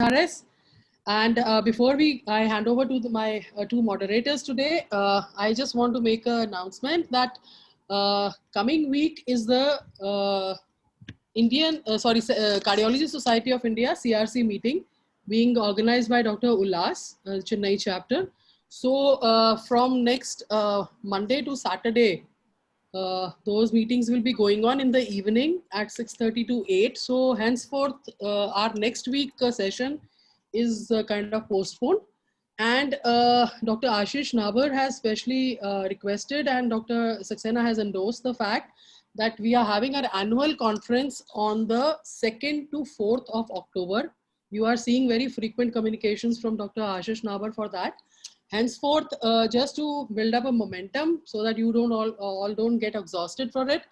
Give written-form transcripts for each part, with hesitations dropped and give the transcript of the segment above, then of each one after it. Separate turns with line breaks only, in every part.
Haris. And before I hand over to my two moderators today, I just want to make an announcement that coming week is the Cardiology Society of India (CRC) meeting being organized by Dr. Ullas, Chennai chapter. So from next Monday to Saturday, those meetings will be going on in the evening at 6:30 to 8. So henceforth, our next week session is kind of postponed. And Dr. Ashish Nabar has specially requested, and Dr. Saxena has endorsed the fact that we are having our annual conference on the 2nd to 4th of October. You are seeing very frequent communications from Dr. Ashish Nabar for that. Henceforth, just to build up a momentum so that you don't all don't get exhausted for it,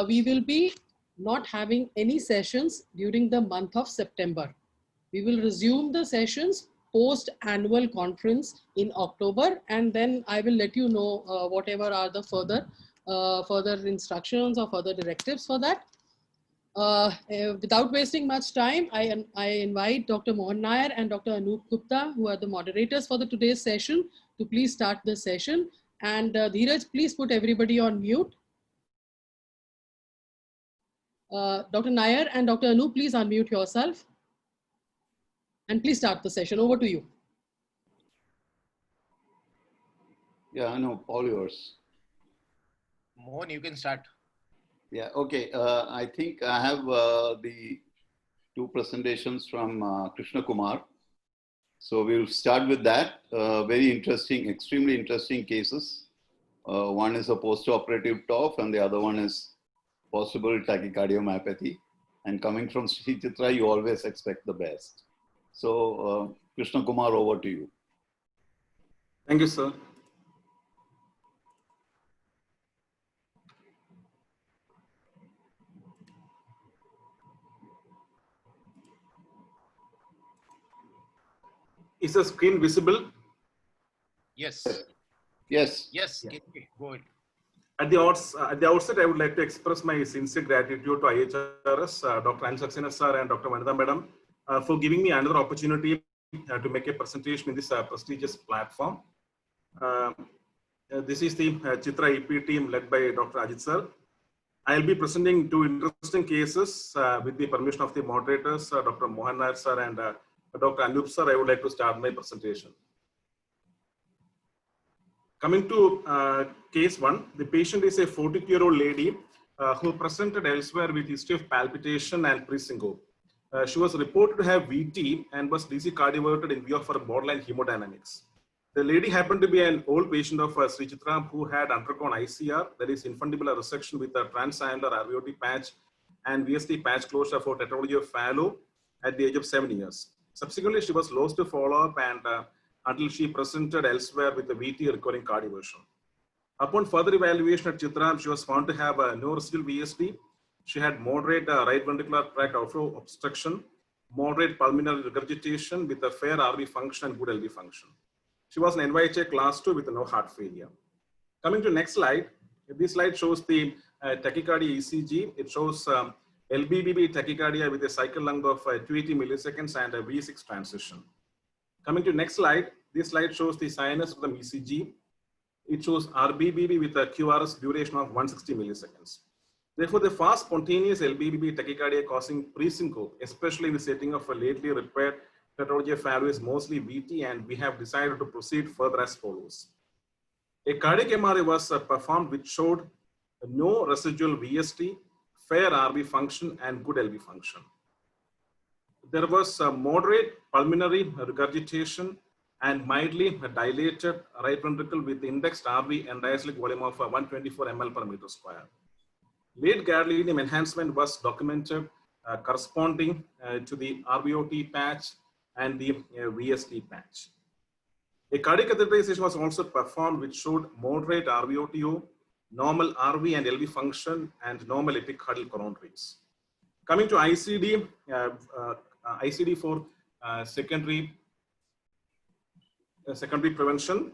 we will be not having any sessions during the month of September. We will resume the sessions post annual conference in October, and then I will let you know whatever are the further instructions or further directives for that. Without wasting much time, I invite Dr. Mohan Nair and Dr. Anup Gupta, who are the moderators for today's session, to please start the session. And Dheeraj, please put everybody on mute. Dr. Nair and Dr. Anup, please unmute yourself. And please start the session. Over to you.
Yeah, no, all yours.
Mohan, you can start.
Yeah, okay. I think I have the two presentations from Krishna Kumar. So we'll start with that. Very interesting, extremely interesting cases. One is a post-operative TOF and the other one is possible tachycardiomyopathy. And coming from Sri Chitra, you always expect the best. So Krishna Kumar, over to you.
Thank you, sir. Is the screen visible?
Yes.
Yes.
Yes. Yeah. Go ahead.
At the outset, I would like to express my sincere gratitude to IHRS, Dr. Anil Saxena sir and Dr. Vanitha madam for giving me another opportunity to make a presentation in this prestigious platform. This is the Chitra EP team led by Dr. Ajit sir. I'll be presenting two interesting cases with the permission of the moderators, Dr. Mohan Nair sir and Dr. Anup sir. I would like to start my presentation. Coming to case one, the patient is a 42-year-old lady who presented elsewhere with history of palpitation and pre-syncope. She was reported to have VT and was DC cardioverted in view of her borderline hemodynamics. The lady happened to be an old patient of Sri Chitra who had undergone ICR, that is infundibular resection with a transannular RVOT patch and VSD patch closure for tetralogy of Fallot at the age of 7 years. Subsequently, she was lost to follow-up and until she presented elsewhere with a VT recurring cardioversion. Upon further evaluation at Chitra, she was found to have no residual VSD. She had moderate right ventricular tract outflow obstruction, moderate pulmonary regurgitation with a fair RV function and good LV function. She was an NYHA class 2 with no heart failure. Coming to next slide, this slide shows the tachycardia ECG. It shows LBBB tachycardia with a cycle length of 280 milliseconds and a V6 transition. Coming to next slide, this slide shows the sinus rhythm ECG. It shows RBBB with a QRS duration of 160 milliseconds. Therefore, the fast spontaneous LBBB tachycardia causing pre-syncope, especially in the setting of a lately repaired tetralogy of Fallot, is mostly VT, and we have decided to proceed further as follows. A cardiac MRI was performed which showed no residual VSD, fair RV function, and good LV function. There was moderate pulmonary regurgitation and mildly dilated right ventricle with indexed RV and diastolic volume of 124 ml per meter square. Late gadolinium enhancement was documented corresponding to the RVOT patch and the VSD patch. A cardiac catheterization was also performed which showed moderate RVOTO, normal RV and LV function, and normal epicardial coronaries. Coming to ICD, ICD for secondary prevention.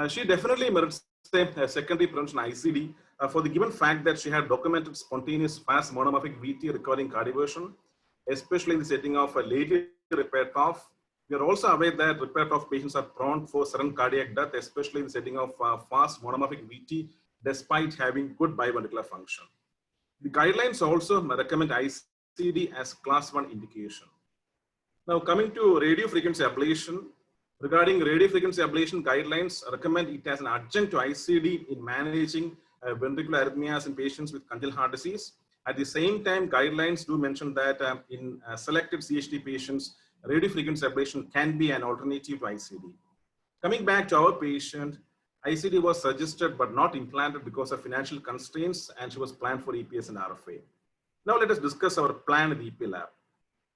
She definitely merits a secondary prevention ICD for the given fact that she had documented spontaneous fast monomorphic VT recurring cardioversion. especially in the setting of a late repair cough. We are also aware that repair cough patients are prone for sudden cardiac death, especially in the setting of fast monomorphic VT, despite having good biventricular function. The guidelines also recommend ICD as class 1 indication. Now coming to radiofrequency ablation, regarding radiofrequency ablation, guidelines recommend it as an adjunct to ICD in managing ventricular arrhythmias in patients with congenital heart disease. At the same time, guidelines do mention that in selected CHD patients, radiofrequency ablation can be an alternative to ICD. Coming back to our patient, ICD was suggested but not implanted because of financial constraints, and she was planned for EPS and RFA. Now let us discuss our plan in the EP lab.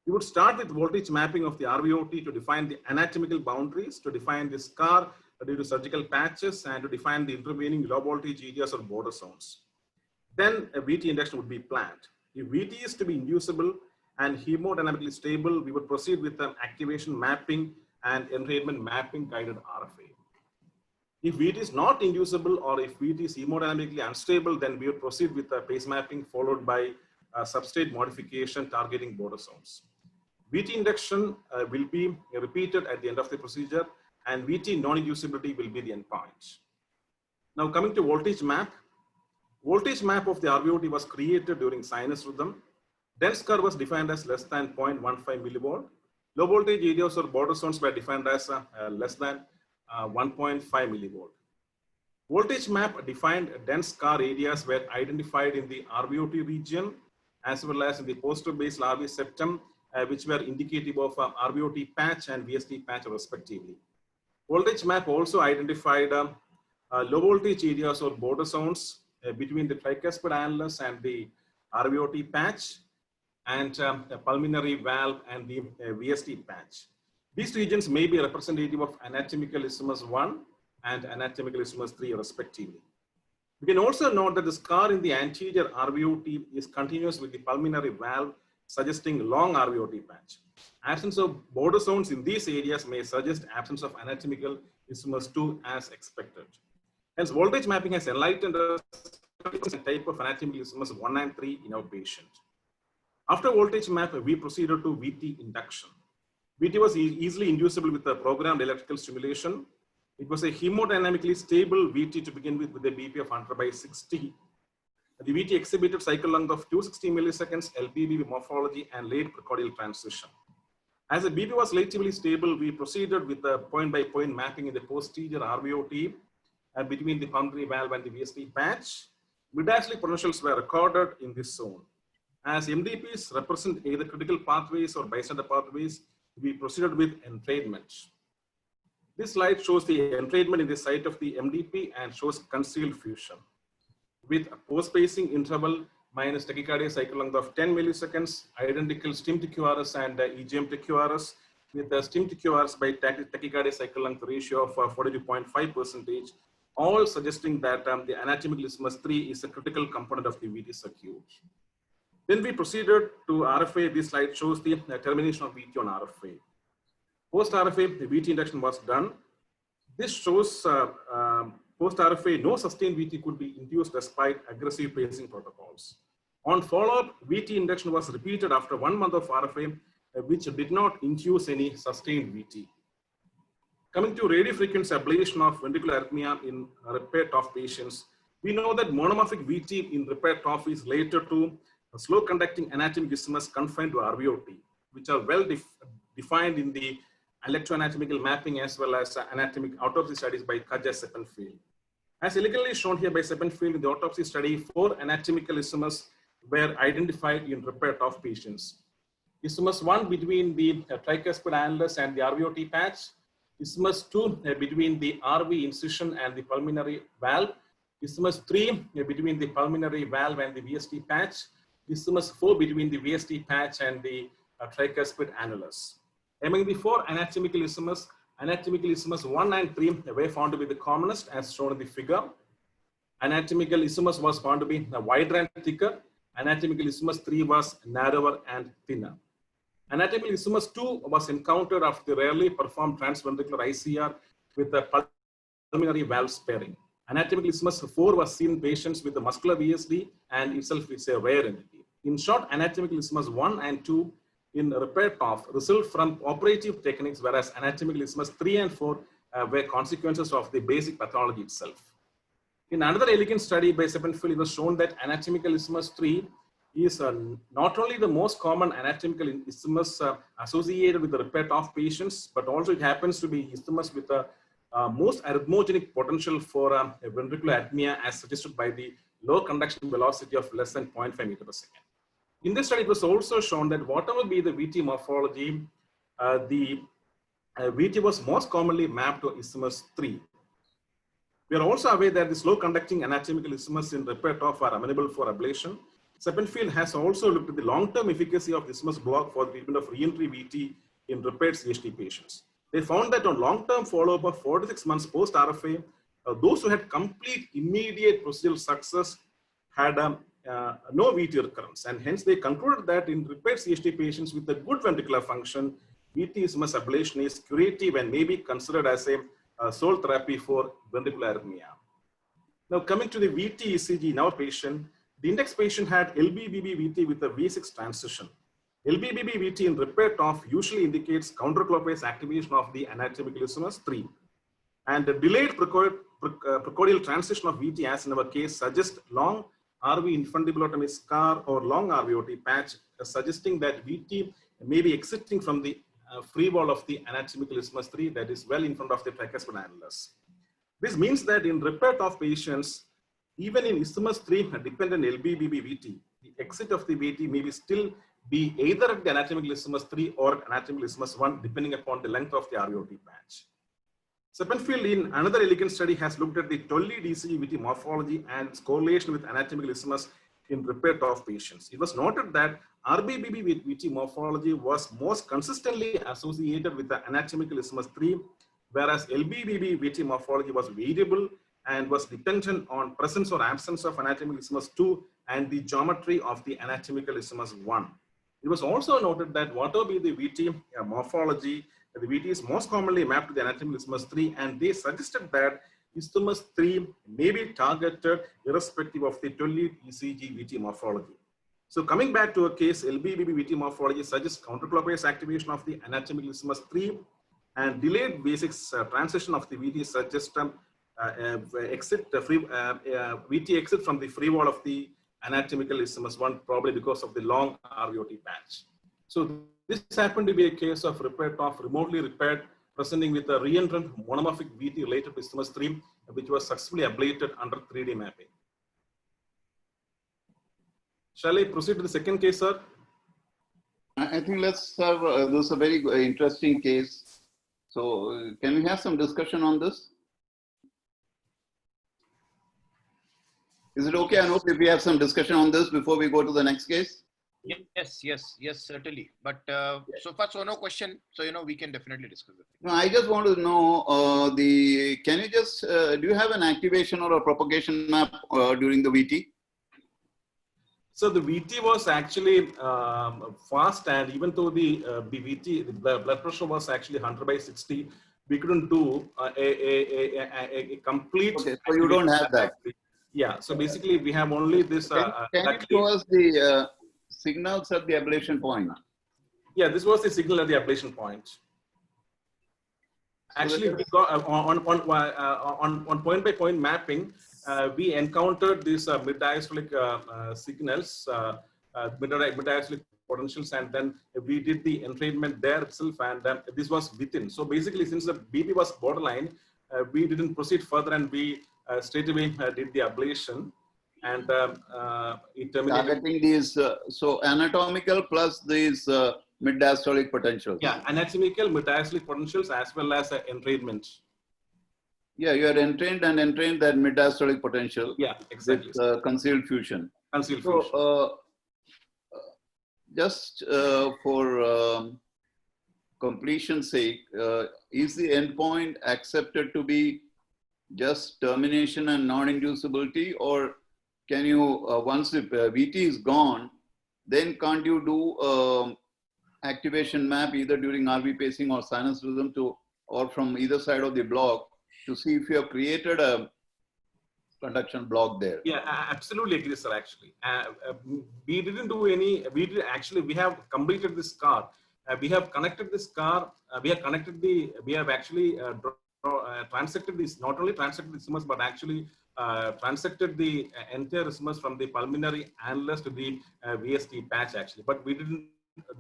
We would start with voltage mapping of the RVOT to define the anatomical boundaries, to define the scar due to surgical patches, and to define the intervening low voltage areas or border zones. Then a VT induction would be planned. If VT is to be inducible and hemodynamically stable, we would proceed with an activation mapping and entrainment mapping guided RFA. If VT is not inducible or if VT is hemodynamically unstable, then we would proceed with a pace mapping followed by substrate modification targeting border zones. VT induction will be repeated at the end of the procedure, and VT non-inducibility will be the endpoint. Now coming to voltage map. Voltage map of the RVOT was created during sinus rhythm. Dense curve was defined as less than 0.15 millivolt. Low voltage areas or border zones were defined as less than 1.5 millivolt. Voltage map defined dense scar areas were identified in the RVOT region as well as in the poster-based RV septum, which were indicative of RVOT patch and VST patch respectively. Voltage map also identified low voltage areas or border zones between the tricuspid annulus and the RVOT patch, and the pulmonary valve and the VST patch. These regions may be representative of anatomical isthmus 1 and anatomical isthmus 3 respectively. We can also note that the scar in the anterior RVOT is continuous with the pulmonary valve, suggesting long RVOT patch. Absence of border zones in these areas may suggest absence of anatomical isthmus 2 as expected. Hence, voltage mapping has enlightened us the type of anatomical isthmus 1 and 3 in our patient. After voltage map, we proceeded to VT induction. VT was easily inducible with a programmed electrical stimulation. It was a hemodynamically stable VT to begin with a BP of 100/60. The VT exhibited cycle length of 260 milliseconds, LPB morphology, and late precordial transition. As the BP was relatively stable, we proceeded with the point-by-point mapping in the posterior RVOT between the pulmonary valve and the VST patch. Mid-axillary potentials were recorded in this zone. As MDPs represent either critical pathways or bystander pathways, we proceeded with entrainment. This slide shows the entrainment in the site of the MDP and shows concealed fusion. With a post-pacing interval minus tachycardia cycle length of 10 milliseconds, identical stim to QRS and EGM to QRS, with the stim to QRS by tachycardia cycle length ratio of 42.5%, all suggesting that the anatomical isthmus 3 is a critical component of the VT circuit. Then we proceeded to RFA. This slide shows the termination of VT on RFA. Post RFA, the VT induction was done. This shows post RFA, no sustained VT could be induced despite aggressive pacing protocols. On follow-up, VT induction was repeated after 1 month of RFA, which did not induce any sustained VT. Coming to radiofrequency ablation of ventricular arrhythmia in repair TOF patients, we know that monomorphic VT in repair TOF is related to a slow conducting anatomic isthmus confined to RVOT, which are well defined in the electroanatomical mapping as well as anatomic autopsy studies by Kudge and Seppenfield. As elegantly shown here by Seppenfield in the autopsy study, 4 anatomical isthmus were identified in repair TOF patients. Isthmus 1 between the tricuspid annulus and the RVOT patch, Isthmus 2 between the RV incision and the pulmonary valve, Isthmus 3 between the pulmonary valve and the VST patch, Isthmus 4 between the VST patch and the tricuspid annulus. Among the 4 anatomical isthmus 1 and 3 were found to be the commonest as shown in the figure. Anatomical isthmus was found to be wider and thicker. Anatomical isthmus 3 was narrower and thinner. Anatomical isthmus 2 was encountered after the rarely performed transventricular ICR with the pulmonary valve sparing. Anatomical isthmus 4 was seen in patients with the muscular VSD and itself is a rare entity. In short, anatomical isthmus 1 and 2 in repair TOF result from operative techniques, whereas anatomical isthmus 3 and 4 were consequences of the basic pathology itself. In another elegant study by Seppenfield, it was shown that anatomical isthmus 3 is not only the most common anatomical isthmus associated with the repair TOF patients, but also it happens to be isthmus with the most arrhythmogenic potential for ventricular apnea, as suggested by the low conduction velocity of less than 0.5 meter per second. In this study, it was also shown that whatever be the VT morphology, the VT was most commonly mapped to isthmus 3. We are also aware that the slow conducting anatomical isthmus in repair TOF are amenable for ablation. Seppenfield has also looked at the long-term efficacy of isthmus block for the treatment of re-entry VT in repaired CHT patients. They found that on long-term follow-up of 4 to 6 months post-RFA, those who had complete immediate procedural success had no VT recurrence, and hence they concluded that in repaired CHT patients with a good ventricular function, VT isthmus ablation is curative and may be considered as a sole therapy for ventricular arrhythmia. Now coming to the VT ECG in our patient, the index patient had LBBB VT with a V6 transition. LBBB VT in repair TOF usually indicates counterclockwise activation of the anatomical isthmus 3. And the delayed precordial transition of VT, as in our case, suggests long RV infundibulotomy scar or long RVOT patch, suggesting that VT may be exiting from the free wall of the anatomical isthmus 3 that is well in front of the tricuspid annulus. This means that in repair TOF patients, even in isthmus 3 dependent LBBB VT, the exit of the VT may be still be either at the anatomical isthmus 3 or anatomical isthmus 1, depending upon the length of the RVOT patch. Seppenfield, in another elegant study, has looked at the 12-lead ECG VT morphology and its correlation with anatomical isthmus in repair TOF patients. It was noted that RBBB with VT morphology was most consistently associated with the anatomical isthmus 3, whereas LBBB VT morphology was variable and was dependent on presence or absence of anatomical isthmus 2 and the geometry of the anatomical isthmus 1. It was also noted that whatever be the VT morphology, the VT is most commonly mapped to the anatomical isthmus 3, and they suggested that isthmus 3 may be targeted irrespective of the 12-lead ECG VT morphology. So coming back to a case, LBBB VT morphology suggests counterclockwise activation of the anatomical isthmus 3, and delayed V6 transition of the VT suggests VT exit from the free wall of the anatomical isthmus 1, probably because of the long RVOT patch. So this happened to be a case of repair TOF remotely repaired, presenting with a reentrant monomorphic VT related to isthmus 3, which was successfully ablated under 3D mapping. Shall I proceed to the second case, sir?
I think let's have, this is a very interesting case. So can we have some discussion on this? Is it okay, Anup, if we have some discussion on this before we go to the next case?
Yes, certainly. But so far, so no question. So, we can definitely discuss it.
No, I just want to know can you just, do you have an activation or a propagation map during the VT?
So the VT was actually fast, and even though the VT, the blood pressure was actually 100/60, we couldn't do a complete.
Okay, so you don't have that.
Yeah, so basically we have only this.
Can you show us the signals at the ablation point?
Yeah, this was the signal at the ablation point. Actually, we got on point-by-point mapping, we encountered these mid-diastolic signals, mid-diastolic potentials, and then we did the entrainment there itself, and this was within. So basically, since the BP was borderline, we didn't proceed further, and we straight away did the ablation, and it terminated.
Targeting these, so anatomical plus these mid-diastolic potentials.
Yeah, anatomical, mid-diastolic potentials, as well as entrainment.
Yeah, you are entrained that mid-diastolic potential.
Yeah, exactly.
With concealed fusion.
Concealed fusion.
So, just for completion's sake, is the endpoint accepted to be just termination and non-inducibility, or can you, once the VT is gone, then can't you do activation map either during RV pacing or sinus rhythm or from either side of the block to see if you have created a conduction block there.
Yeah, absolutely agree, sir. Actually, we didn't do any. We have completed this car. We have connected this car. We have connected the. We have actually transected this. Not only transected the isthmus, but actually transected the entire isthmus from the pulmonary annulus to the VST patch. Actually, but we didn't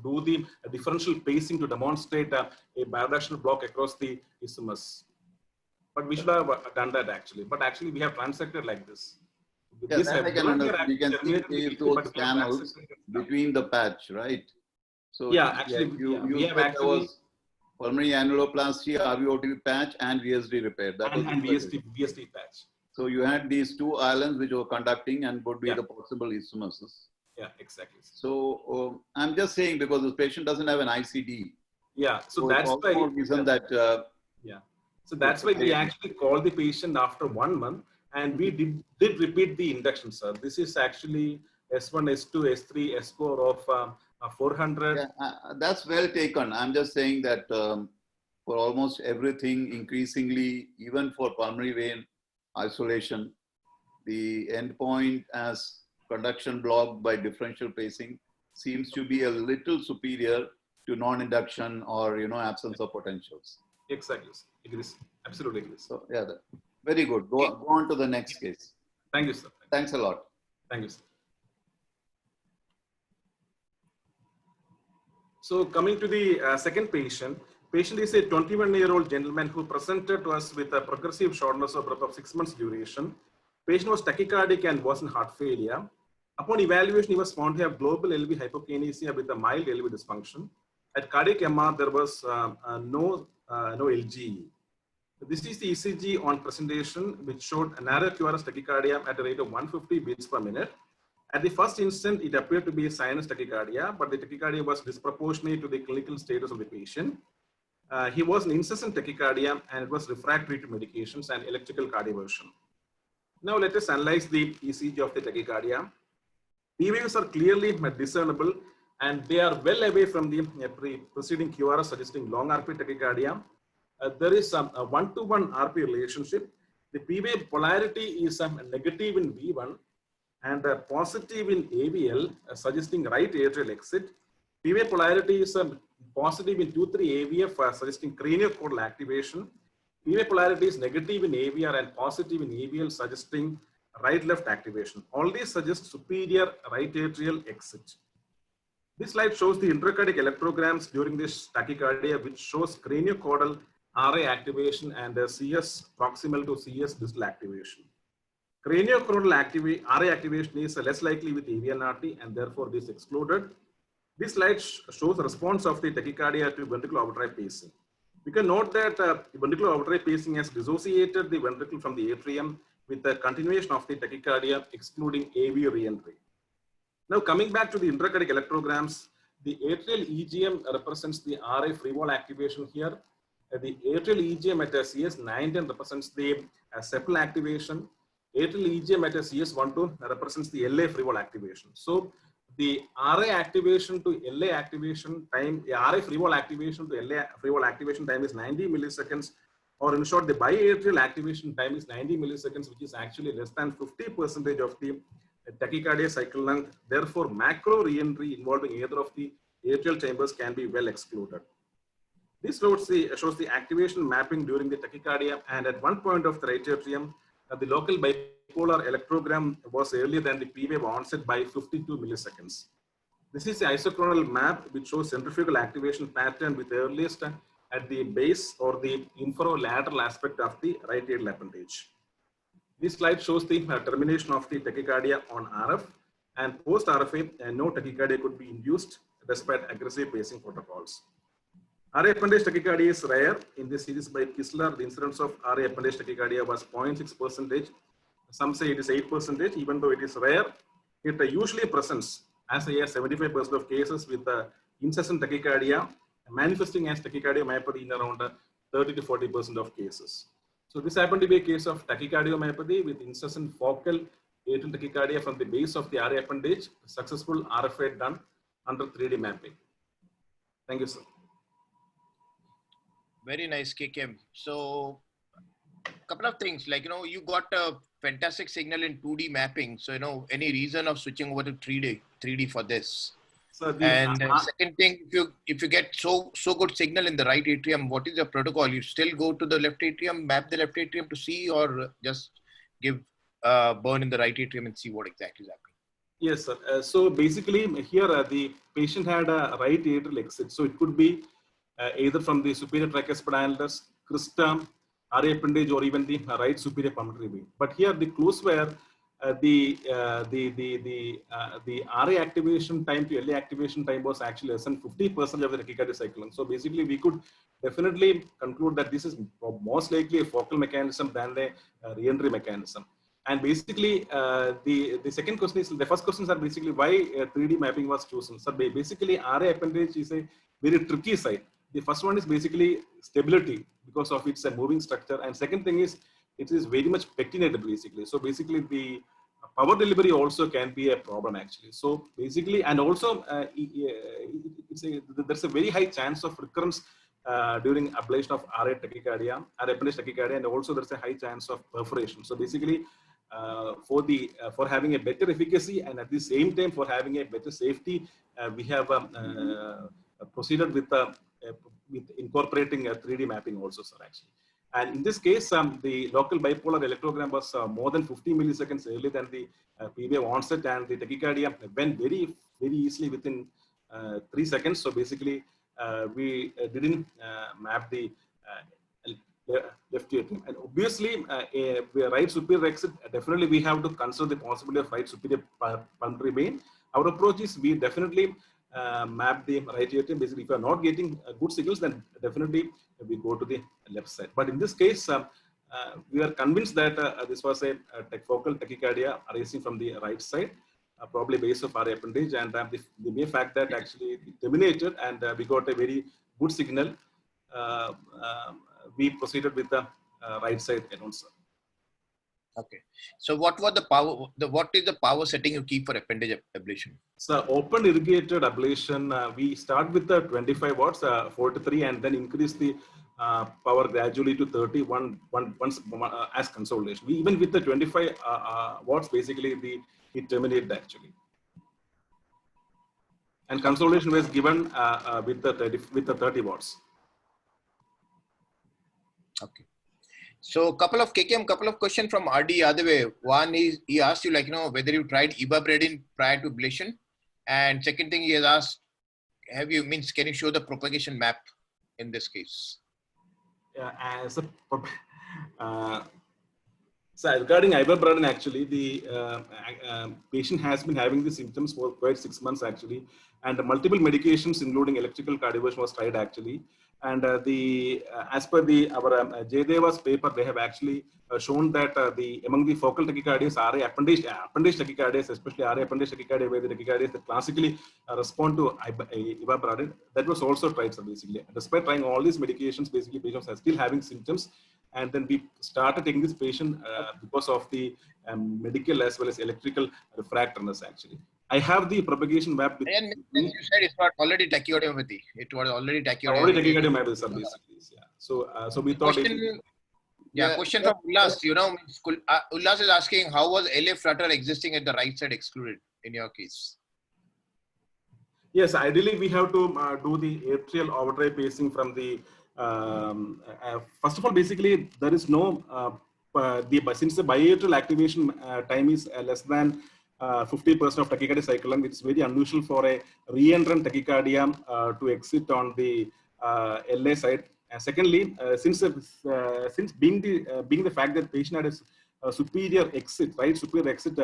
do the differential pacing to demonstrate a bidirectional block across the isthmus. But we should have done that actually. But actually, we have transected like this.
Yeah, that I can understand. You can see those channels between the patch, right? So
yeah, actually,
we have actually pulmonary annuloplasty, RVOT patch, and VSD repair. That was
VSD patch.
So you had these two islands which were conducting and would be the possible isthmuses.
Yeah, exactly.
So I'm just saying because this patient doesn't have an ICD.
Yeah, so that's why
reason that.
So that's why we actually called the patient after 1 month, and we did repeat the induction, sir. This is actually S1, S2, S3, S4 of 400.
Yeah, that's well taken. I'm just saying that for almost everything, increasingly, even for pulmonary vein isolation, the endpoint as conduction block by differential pacing seems to be a little superior to non-induction or absence of potentials.
Exactly. Agrees. Absolutely agrees.
So yeah, very good. Go on to the next case.
Thank you, sir.
Thanks a lot.
Thank you, sir. So coming to the second patient. Patient is a 21-year-old gentleman who presented to us with a progressive shortness of breath of 6 months duration. Patient was tachycardic and was in heart failure. Upon evaluation, he was found to have global LV hypokinesia with a mild LV dysfunction. At cardiac MR, there was no LGE. This is the ECG on presentation, which showed a narrow QRS tachycardia at a rate of 150 beats per minute. At the first instant, it appeared to be a sinus tachycardia, but the tachycardia was disproportionate to the clinical status of the patient. He was an incessant tachycardia, and it was refractory to medications and electrical cardioversion. Now let us analyze the ECG of the tachycardia. P waves are clearly discernible, and they are well away from the preceding QRS suggesting long RP tachycardia. There is a 1-to-1 RP relationship. The P wave polarity is negative in V1 and positive in AVL, suggesting right atrial exit. P wave polarity is positive in 2-3 AVF, suggesting craniocaudal activation. P wave polarity is negative in AVR and positive in AVL, suggesting right-left activation. All these suggest superior right atrial exit. This slide shows the intracardiac electrograms during this tachycardia, which shows craniocaudal RA activation and CS proximal to CS distal activation. Craniocaudal RA activation is less likely with AVNRT, and therefore this is excluded. This slide shows the response of the tachycardia to ventricular overdrive pacing. We can note that ventricular overdrive pacing has dissociated the ventricle from the atrium with the continuation of the tachycardia, excluding AV re-entry. Now coming back to the intracardiac electrograms, the atrial EGM represents the RA free wall activation here. The atrial EGM at a CS910 represents the septal activation. Atrial EGM at a CS12 represents the LA free wall activation. So the RA activation to LA activation time, the RA free wall activation to LA free wall activation time is 90 milliseconds, or in short, the biatrial activation time is 90 milliseconds, which is actually less than 50% of the tachycardia cycle length. Therefore, macro re-entry involving either of the atrial chambers can be well excluded. This shows the activation mapping during the tachycardia, and at one point of the right atrium, the local bipolar electrogram was earlier than the P wave onset by 52 milliseconds. This is the isochronal map which shows centrifugal activation pattern with earliest at the base or the inferolateral aspect of the right atrial appendage. This slide shows the termination of the tachycardia on RF, and post RFA, no tachycardia could be induced despite aggressive pacing protocols. RA appendage tachycardia is rare. In this series by Kistler, the incidence of RA appendage tachycardia was 0.6%. Some say it is 8%. Even though it is rare, it usually presents as high as 75% of cases with incessant tachycardia, manifesting as tachycardiomyopathy in around 30 to 40% of cases. So this happened to be a case of tachycardiomyopathy with incessant focal atrial tachycardia from the base of the RA appendage, successful RFA done under 3D mapping. Thank you, sir.
Very nice, KKM. So, couple of things, like, you got a fantastic signal in 2D mapping. So, any reason of switching over to 3D for this?
So
And second thing, if you get so good signal in the right atrium, what is the protocol? You still go to the left atrium, map the left atrium to see, or just give burn in the right atrium and see what exactly is happening?
Yes, sir. So basically here the patient had a right atrial exit. So it could be either from the superior tricuspid annulus, crista, RA appendage, or even the right superior pulmonary vein. But here the clues were the RA activation time to LA activation time was actually less than 50% of the tachycardia cycling. So basically we could definitely conclude that this is most likely a focal mechanism than a re-entry mechanism. And basically, the second question is, the first questions are basically why 3D mapping was chosen. So basically, RA appendage is a very tricky site. The first one is basically stability because of its moving structure. And second thing is, it is very much pectinated basically. So basically, the power delivery also can be a problem actually. So basically, and also there's a very high chance of recurrence during ablation of RA tachycardia, RA appendage tachycardia, and also there's a high chance of perforation. So basically, for having a better efficacy and at the same time for having a better safety, we have proceeded with incorporating a 3D mapping also, sir, actually. And in this case, the local bipolar electrogram was more than 50 milliseconds earlier than the PVA onset, and the tachycardia went very easily within 3 seconds. So basically, we didn't map the left atrium. And obviously, right superior exit, definitely we have to consider the possibility of right superior pulmonary vein. Our approach is we definitely map the right atrium. Basically, if you are not getting good signals, then definitely we go to the left side. But in this case, we are convinced that this was a focal tachycardia arising from the right side, probably base of RA appendage, and the mere fact that actually it terminated and we got a very good signal. We proceeded with the right side alone, sir.
Okay. So what was the power? What is the power setting you keep for appendage ablation?
So open irrigated ablation, we start with the 25 watts, 43, and then increase the power gradually to 30 once as consolidation. We, even with the 25 watts, basically it terminated actually. And consolidation was given with the 30 watts.
Okay. So couple of questions from RD Yadave. One is, he asked you whether you tried ibabradine prior to ablation. And second thing he has asked, can you show the propagation map in this case?
Yeah, so regarding ibabradine, actually, the patient has been having the symptoms for quite 6 months actually, and multiple medications, including electrical cardioversion, was tried actually. And as per our Jaydeva's paper, they have actually shown that among the focal tachycardias, RA appendage tachycardias, especially RA appendage tachycardia, where the tachycardias that classically respond to ibabradine, that was also tried. So basically, despite trying all these medications, basically patients are still having symptoms. And then we started taking this patient because of the medical as well as electrical refractoriness actually. I have the propagation map.
And you said it's not already tachycardiomyopathy. It was already tachycardiomyopathy.
Already tachycardiomyopathy, basically. Yeah. So we thought.
Question from Ullas. Ullas is asking, how was LA flutter existing at the right side excluded in your case?
Yes, ideally we have to do the atrial overdrive pacing from the. First of all, basically there is no since the biatrial activation time is less than 50% of tachycardia cycle length, it's very unusual for a re-entrant tachycardia to exit on the LA side. And secondly, since being the fact that patient had a superior exit, right superior exit,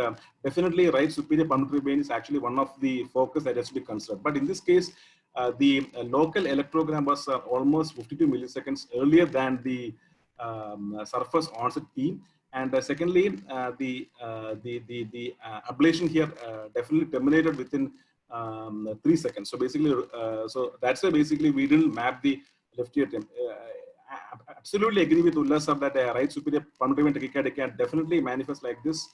definitely right superior pulmonary vein is actually one of the focus that has to be considered. But in this case, the local electrogram was almost 52 milliseconds earlier than the surface onset P. And secondly, the ablation here definitely terminated within 3 seconds. So basically, so that's why basically we didn't map the left atrium. Absolutely agree with Ullas sir that right superior pulmonary vein tachycardia can definitely manifest like this.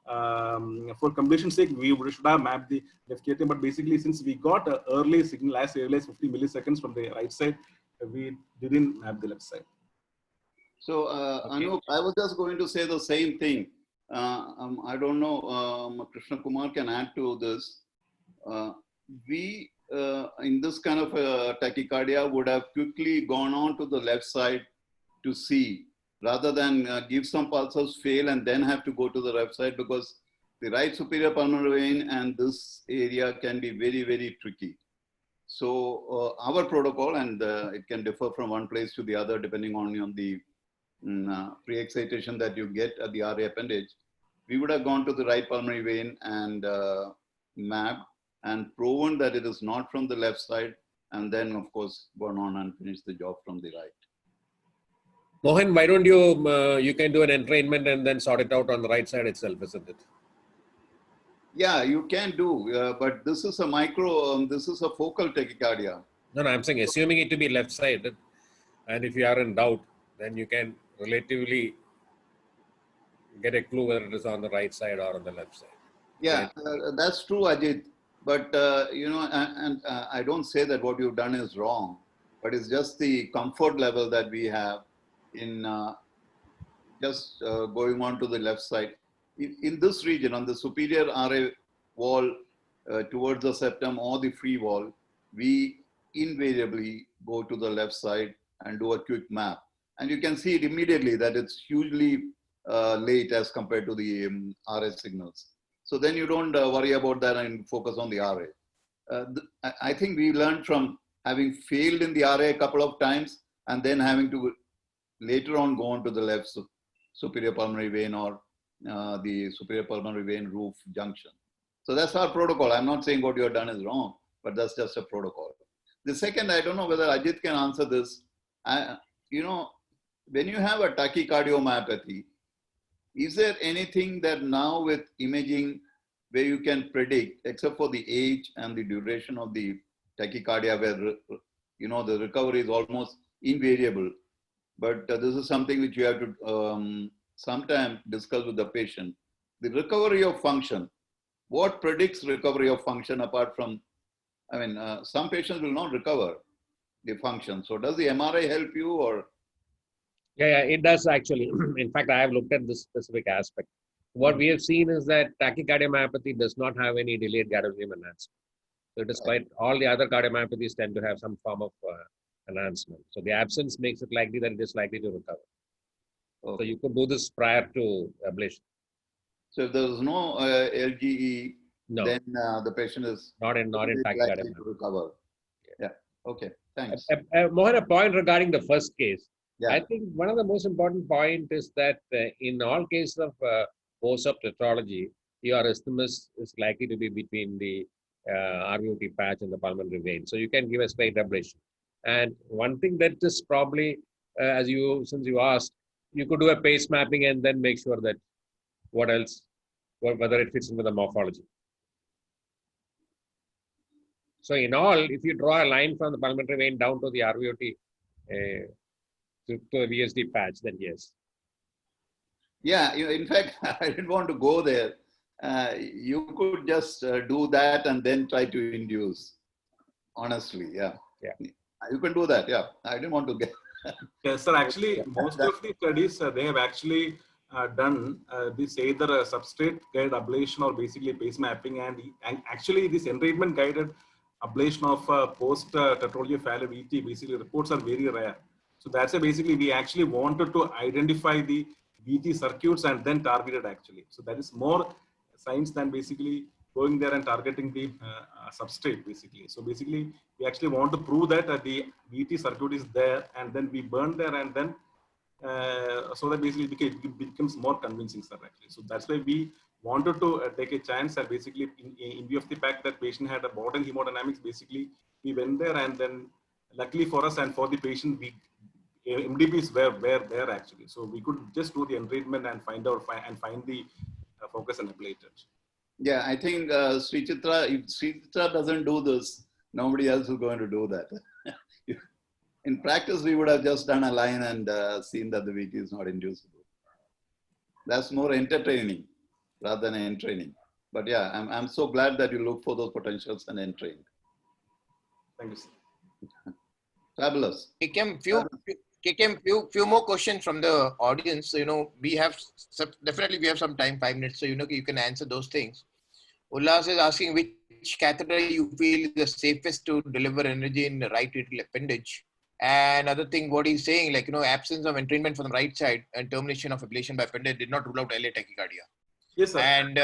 For completion's sake, we should have mapped the left atrium, but basically since we got an early signal as early as 50 milliseconds from the right side, we didn't map the left side.
So, okay. Anup, I was just going to say the same thing. I don't know, Krishna Kumar can add to this. We, in this kind of tachycardia, would have quickly gone on to the left side to see, rather than give some pulses, fail, and then have to go to the left side, because the right superior pulmonary vein and this area can be very, very tricky. So our protocol, and it can differ from one place to the other depending on the pre-excitation that you get at the RA appendage, we would have gone to the right pulmonary vein and mapped and proven that it is not from the left side, and then of course gone on and finished the job from the right.
Mohan, why don't you, you can do an entrainment and then sort it out on the right side itself, isn't it?
Yeah, you can do, but this is a this is a focal tachycardia.
No, I'm saying assuming it to be left-sided, and if you are in doubt, then you can relatively get a clue whether it is on the right side or on the left side.
Yeah, that's true, Ajit. But, I don't say that what you've done is wrong, but it's just the comfort level that we have in just going on to the left side. In this region, on the superior RA wall towards the septum or the free wall, we invariably go to the left side and do a quick map. And you can see it immediately that it's hugely late as compared to the RA signals. So then you don't worry about that and focus on the RA. I think we learned from having failed in the RA a couple of times and then having to later on go on to the left superior pulmonary vein or the superior pulmonary vein roof junction. So that's our protocol. I'm not saying what you have done is wrong, but that's just a protocol. The second, I don't know whether Ajit can answer this. When you have a tachycardiomyopathy, is there anything that now with imaging where you can predict, except for the age and the duration of the tachycardia, where the recovery is almost invariable, but this is something which you have to sometimes discuss with the patient. The recovery of function, what predicts recovery of function apart from, some patients will not recover the function. So does the MRI help you or?
Yeah, it does actually. In fact, I have looked at this specific aspect. What we have seen is that tachycardiomyopathy does not have any delayed gadolinium enhancement. So despite all the other cardiomyopathies tend to have some form of enhancement. So the absence makes it likely that it is likely to recover. Okay. So you could do this prior to ablation.
So if there is no LGE,
no,
then the patient is
not in tachycardia
to recover. Yeah. Okay. Thanks.
Mohan, a point regarding the first case.
Yeah.
I think one of the most important point is that in all cases of post-op tetralogy, your isthmus is likely to be between the RVOT patch and the pulmonary vein. So you can give a straight ablation. And one thing that is probably, since you asked, you could do a pace mapping and then make sure that whether it fits into the morphology. So in all, if you draw a line from the pulmonary vein down to the RVOT to the VSD patch, then yes.
Yeah, in fact, I didn't want to go there. You could just do that and then try to induce. Honestly, yeah. You can do that, yeah. I didn't want to get...
Yes, sir. Actually, most of the studies, they have actually done this either a substrate guided ablation or basically pace mapping, and actually this entrainment guided ablation of post tetralogy failure VT basically reports are very rare. So that's basically we actually wanted to identify the VT circuits and then target it actually. So that is more science than basically going there and targeting the substrate basically. So basically we actually want to prove that the VT circuit is there and then we burn there and then so that basically it becomes more convincing, sir, actually. So that's why we wanted to take a chance and basically in view of the fact that patient had a borderline hemodynamics, basically we went there and then luckily for us and for the patient, MDPs were there actually. So we could just do the entrainment and find the focus and ablate it.
Yeah, I think Sri Chitra, if Sri Chitra doesn't do this, nobody else is going to do that. In practice, we would have just done a line and seen that the VT is not inducible. That's more entertaining rather than entraining. But yeah, I'm so glad that you look for those potentials and entrain.
Thank you, sir.
Fabulous.
Few KKM, few more questions from the audience. So, we have definitely we have some time, 5 minutes. So, you can answer those things. Ullas is asking which catheter you feel is the safest to deliver energy in the right atrial appendage. And other thing, what he's saying, absence of entrainment from the right side and termination of ablation by appendage did not rule out LA tachycardia.
Yes, sir.
And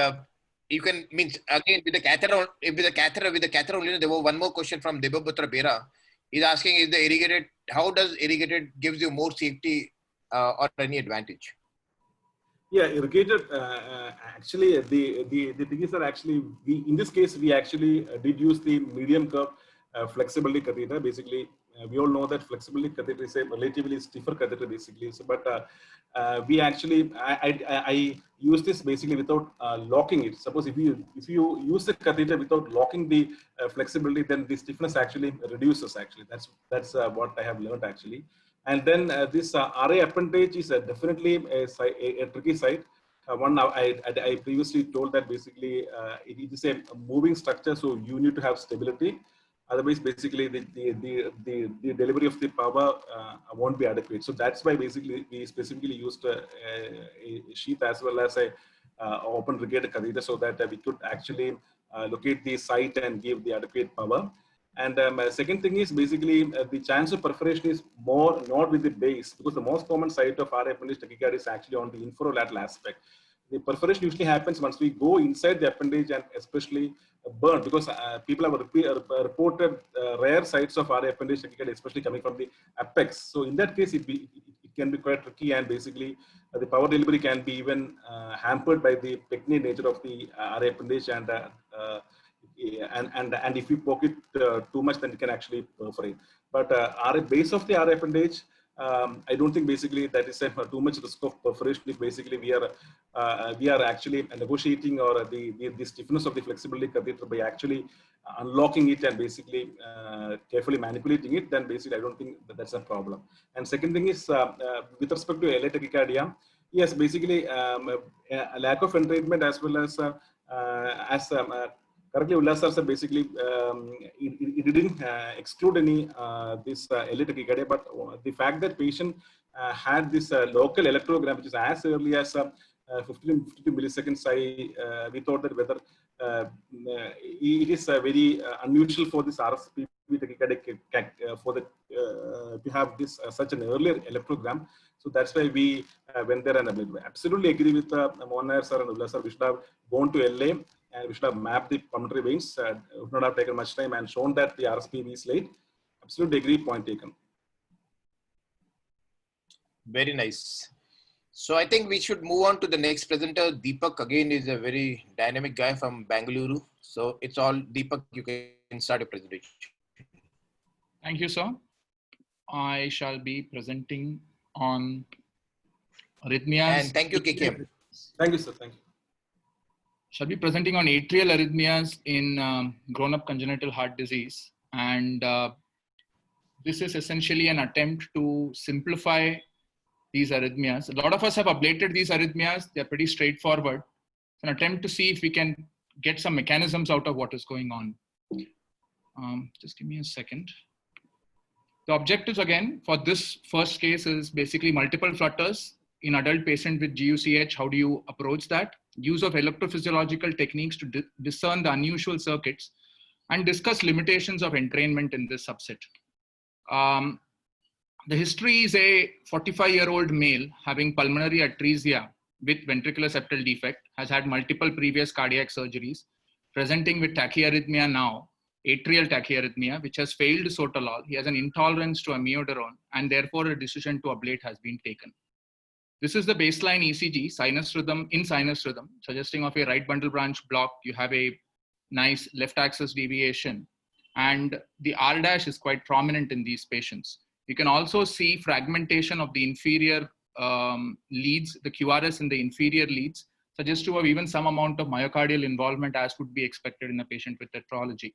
you can means again with the catheter only. There was one more question from Debaputra Bera. He's asking how does irrigated gives you more safety or any advantage?
Yeah, irrigated. Actually, the thing is that actually in this case we actually did use the medium curve flexibility catheter. Basically, we all know that flexibility catheter is a relatively stiffer catheter, basically. So, but we actually I use this basically without locking it. Suppose if you use the catheter without locking the flexibility, then the stiffness actually reduces. Actually, that's what I have learned actually. And then this RA appendage is definitely a tricky site. One I previously told that basically it is a moving structure, so you need to have stability. Otherwise, basically the delivery of the power won't be adequate. So that's why basically we specifically used a sheath as well as a open irrigated catheter, so that we could actually locate the site and give the adequate power. And second thing is basically the chance of perforation is more not with the base, because the most common site of RA appendage tachycardia is actually on the inferolateral aspect. The perforation usually happens once we go inside the appendage and especially burn, because people have reported rare sites of RA appendage tachycardia, especially coming from the apex. So in that case, it can be quite tricky, and basically the power delivery can be even hampered by the pectinate nature of the RA appendage, and if you poke it too much, then it can actually perforate. But base of the RA appendage, I don't think basically that is too much risk of perforation. If basically we are actually negotiating or the stiffness of the flexibility catheter by actually unlocking it and basically carefully manipulating it, then basically I don't think that's a problem. And second thing is with respect to LA tachycardia, yes, basically a lack of entrainment as well as correctly, Ullas sir said basically it didn't exclude any this LA tachycardia, but the fact that patient had this local electrogram, which is as early as 52 milliseconds, we thought that whether it is very unusual for this RSP tachycardia to have this such an earlier electrogram. So that's why we went there and absolutely agree with Mohan Nair sir and Ullas sir. We should have gone to LA. And we should have mapped the pulmonary veins. It would not have taken much time and shown that the RSPV is late. Absolutely agree, point taken.
Very nice. So I think we should move on to the next presenter. Deepak again is a very dynamic guy from Bangalore. So it's all Deepak, you can start your presentation.
Thank you, sir. I shall be presenting on arrhythmias.
And thank you, KKM.
Thank you, sir. Thank you.
Shall be presenting on atrial arrhythmias in grown-up congenital heart disease. And this is essentially an attempt to simplify these arrhythmias. A lot of us have ablated these arrhythmias. They're pretty straightforward. It's an attempt to see if we can get some mechanisms out of what is going on. Just give me a second. The objectives again for this first case is basically multiple flutters in adult patient with GUCH. How do you approach that? Use of electrophysiological techniques to discern the unusual circuits and discuss limitations of entrainment in this subset. The history is a 45-year-old male having pulmonary atresia with ventricular septal defect, has had multiple previous cardiac surgeries, presenting with tachyarrhythmia now, atrial tachyarrhythmia, which has failed sotalol. He has an intolerance to amiodarone, and therefore a decision to ablate has been taken. This is the baseline ECG, sinus rhythm, suggesting of a right bundle branch block. You have a nice left axis deviation, and the R dash is quite prominent in these patients. You can also see fragmentation of the inferior leads, the QRS in the inferior leads, suggests to have even some amount of myocardial involvement as would be expected in a patient with tetralogy.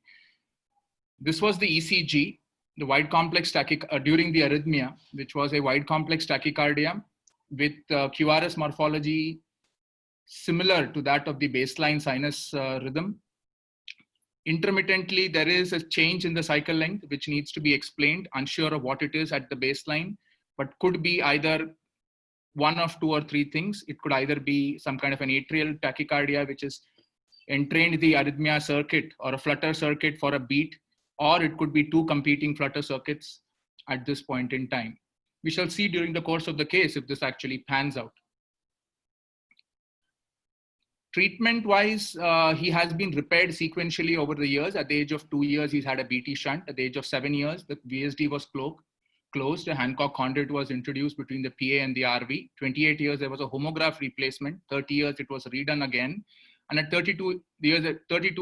This was the ECG, the wide complex during the arrhythmia, which was a wide complex tachycardia with QRS morphology similar to that of the baseline sinus rhythm. Intermittently, there is a change in the cycle length, which needs to be explained, unsure of what it is at the baseline, but could be either one of two or three things. It could either be some kind of an atrial tachycardia, which is entrained the arrhythmia circuit or a flutter circuit for a beat, or it could be two competing flutter circuits at this point in time. We shall see during the course of the case if this actually pans out. Treatment-wise, he has been repaired sequentially over the years. At the age of 2 years, he's had a BT shunt. At the age of 7 years, the VSD was closed. A Hancock conduit was introduced between the PA and the RV. 28 years, there was a homograph replacement. 30 years, it was redone again. And at 32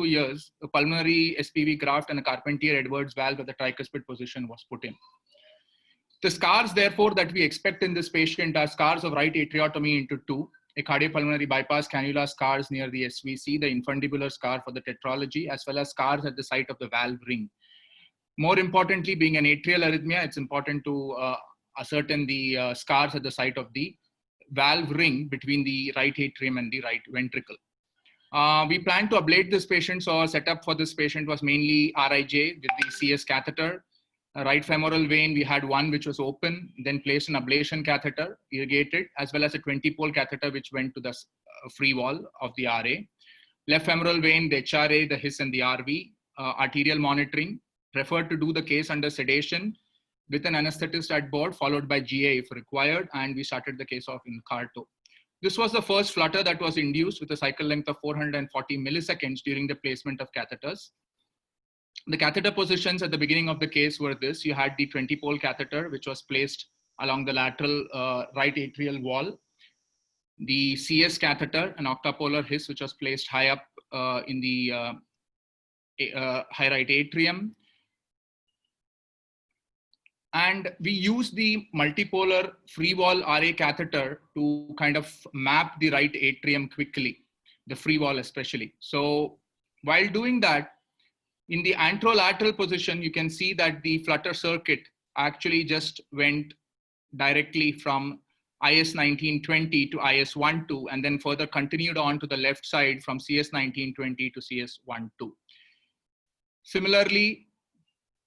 years, a pulmonary SPV graft and a Carpentier-Edwards valve at the tricuspid position was put in. The scars, therefore, that we expect in this patient are scars of right atriotomy into two, a cardiopulmonary bypass cannula scars near the SVC, the infundibular scar for the tetralogy, as well as scars at the site of the valve ring. More importantly, being an atrial arrhythmia, it's important to ascertain the scars at the site of the valve ring between the right atrium and the right ventricle. We plan to ablate this patient, so our setup for this patient was mainly RIJ with the CS catheter. A right femoral vein, we had one which was open, then placed an ablation catheter, irrigated, as well as a 20-pole catheter which went to the free wall of the RA. Left femoral vein, the HRA, the HIS, and the RV. Arterial monitoring, preferred to do the case under sedation with an anesthetist at board, followed by GA if required, and we started the case off in CARTO. This was the first flutter that was induced with a cycle length of 440 milliseconds during the placement of catheters. The catheter positions at the beginning of the case were this. You had the 20-pole catheter, which was placed along the lateral right atrial wall. The CS catheter, an octapolar HIS, which was placed high up in the high right atrium. And we used the multipolar free wall RA catheter to kind of map the right atrium quickly, the free wall especially. So while doing that, in the anterolateral position, you can see that the flutter circuit actually just went directly from IS 1920 to IS 12, and then further continued on to the left side from CS 1920 to CS 12. Similarly,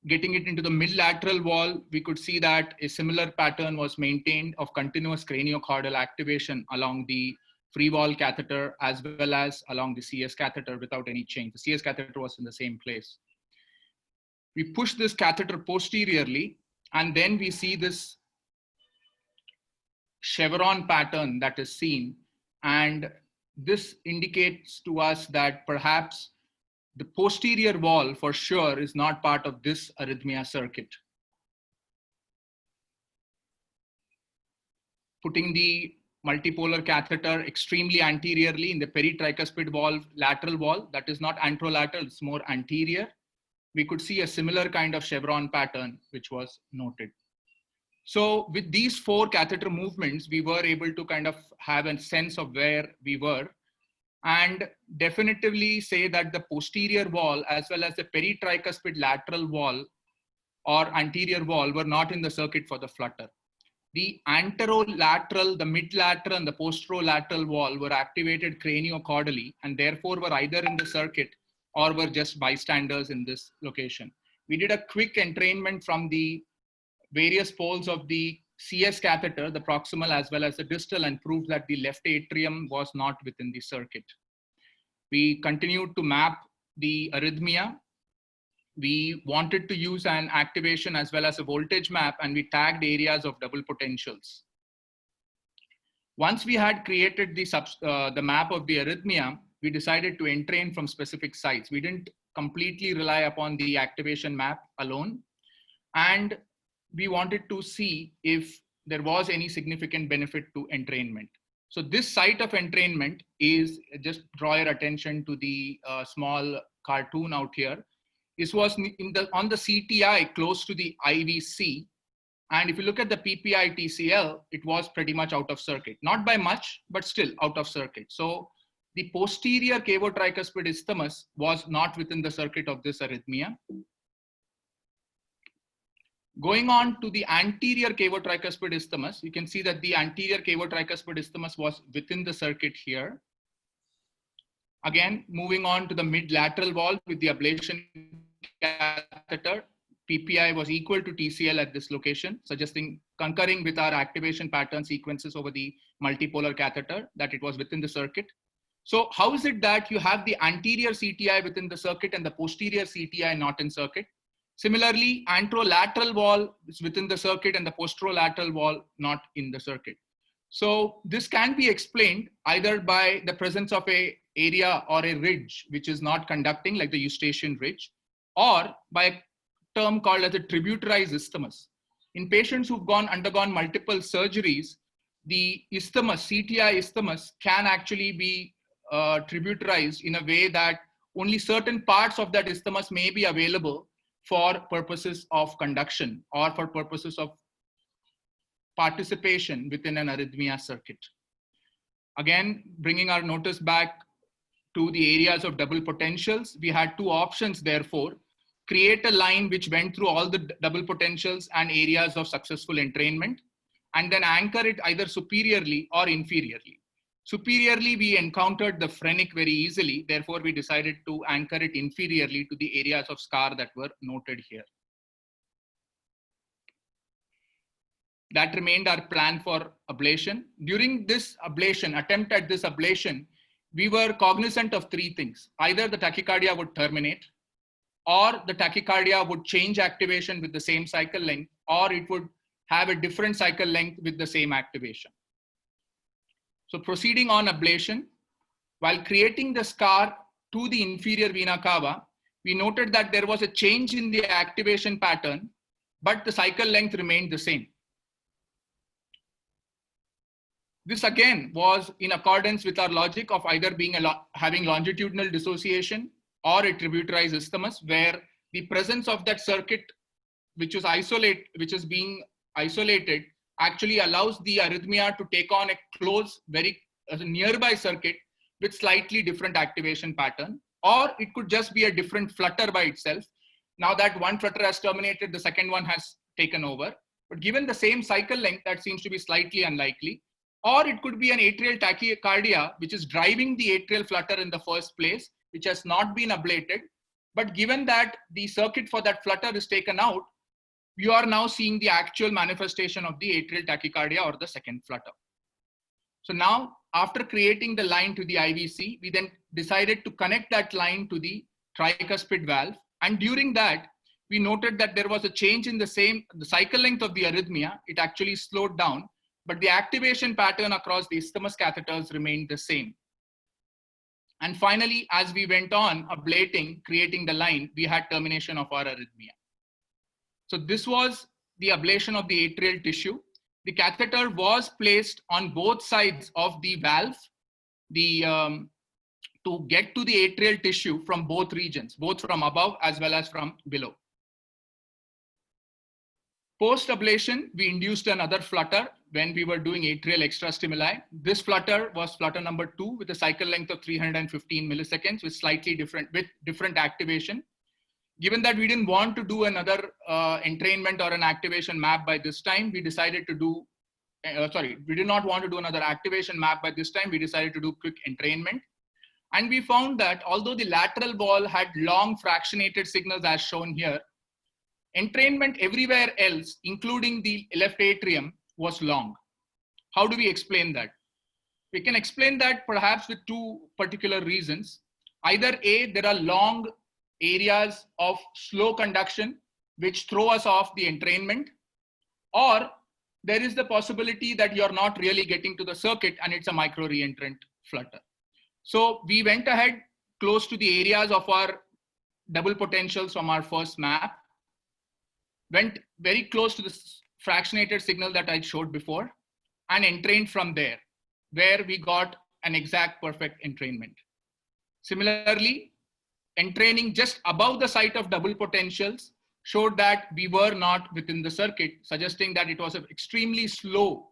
getting it into the mid-lateral wall, we could see that a similar pattern was maintained of continuous craniocaudal activation along the free wall catheter as well as along the CS catheter without any change. The CS catheter was in the same place. We push this catheter posteriorly, and then we see this chevron pattern that is seen. And this indicates to us that perhaps the posterior wall for sure is not part of this arrhythmia circuit. Putting the multipolar catheter extremely anteriorly in the peritricuspid valve lateral wall, that is not anterolateral, it's more anterior. We could see a similar kind of chevron pattern which was noted. So with these four catheter movements, we were able to kind of have a sense of where we were, and definitively say that the posterior wall as well as the peritricuspid lateral wall or anterior wall were not in the circuit for the flutter. The anterolateral, the midlateral, and the posterolateral wall were activated craniocaudally and therefore were either in the circuit or were just bystanders in this location. We did a quick entrainment from the various poles of the CS catheter, the proximal as well as the distal, and proved that the left atrium was not within the circuit. We continued to map the arrhythmia. We wanted to use an activation as well as a voltage map, and we tagged areas of double potentials. Once we had created the map of the arrhythmia, we decided to entrain from specific sites. We didn't completely rely upon the activation map alone. And we wanted to see if there was any significant benefit to entrainment. So this site of entrainment is, just draw your attention to the small cartoon out here. This was on the CTI close to the IVC. And if you look at the PPI TCL, it was pretty much out of circuit. Not by much, but still out of circuit. So the posterior cavotricuspid isthmus was not within the circuit of this arrhythmia. Going on to the anterior cavotricuspid isthmus, you can see that the anterior cavotricuspid isthmus was within the circuit here. Again, moving on to the mid-lateral wall with the ablation catheter, PPI was equal to TCL at this location, suggesting concurring with our activation pattern sequences over the multipolar catheter, that it was within the circuit. So how is it that you have the anterior CTI within the circuit and the posterior CTI not in circuit? Similarly, anterolateral wall is within the circuit and the posterolateral wall not in the circuit. So this can be explained either by the presence of a area or a ridge which is not conducting, like the Eustachian ridge, or by a term called as a tributarized isthmus. In patients who've undergone multiple surgeries, the isthmus, CTI isthmus, can actually be tributarized in a way that only certain parts of that isthmus may be available for purposes of conduction or for purposes of participation within an arrhythmia circuit. Again, bringing our notice back to the areas of double potentials, we had two options, therefore. Create a line which went through all the double potentials and areas of successful entrainment, and then anchor it either superiorly or inferiorly. Superiorly, we encountered the phrenic very easily. Therefore, we decided to anchor it inferiorly to the areas of scar that were noted here. That remained our plan for ablation. During this ablation, attempt at this ablation, we were cognizant of three things. Either the tachycardia would terminate, or the tachycardia would change activation with the same cycle length, or it would have a different cycle length with the same activation. So proceeding on ablation, while creating the scar to the inferior vena cava, we noted that there was a change in the activation pattern, but the cycle length remained the same. This again was in accordance with our logic of either being having longitudinal dissociation or a tributarized isthmus, where the presence of that circuit which is being isolated actually allows the arrhythmia to take on a close, very nearby circuit with slightly different activation pattern, or it could just be a different flutter by itself. Now that one flutter has terminated, the second one has taken over. But given the same cycle length, that seems to be slightly unlikely. Or it could be an atrial tachycardia, which is driving the atrial flutter in the first place, which has not been ablated. But given that the circuit for that flutter is taken out, you are now seeing the actual manifestation of the atrial tachycardia or the second flutter. So now, after creating the line to the IVC, we then decided to connect that line to the tricuspid valve. And during that, we noted that there was a change in the cycle length of the arrhythmia. It actually slowed down, but the activation pattern across the isthmus catheters remained the same. And finally, as we went on ablating, creating the line, we had termination of our arrhythmia. So this was the ablation of the atrial tissue. The catheter was placed on both sides of the valve to get to the atrial tissue from both regions, both from above as well as from below. Post-ablation, we induced another flutter when we were doing atrial extra stimuli. This flutter was flutter number 2 with a cycle length of 315 milliseconds with slightly different activation. Given that we didn't want to do another entrainment or an activation map by this time, we decided to do, we did not want to do another activation map by this time. We decided to do quick entrainment. And we found that although the lateral wall had long fractionated signals as shown here, entrainment everywhere else, including the left atrium, was long. How do we explain that? We can explain that perhaps with two particular reasons. Either A, there are long areas of slow conduction which throw us off the entrainment, or there is the possibility that you're not really getting to the circuit and it's a micro reentrant flutter. So we went ahead close to the areas of our double potentials from our first map, went very close to the fractionated signal that I showed before, and entrained from there, where we got an exact perfect entrainment. Similarly, entraining just above the site of double potentials showed that we were not within the circuit, suggesting that it was an extremely slow,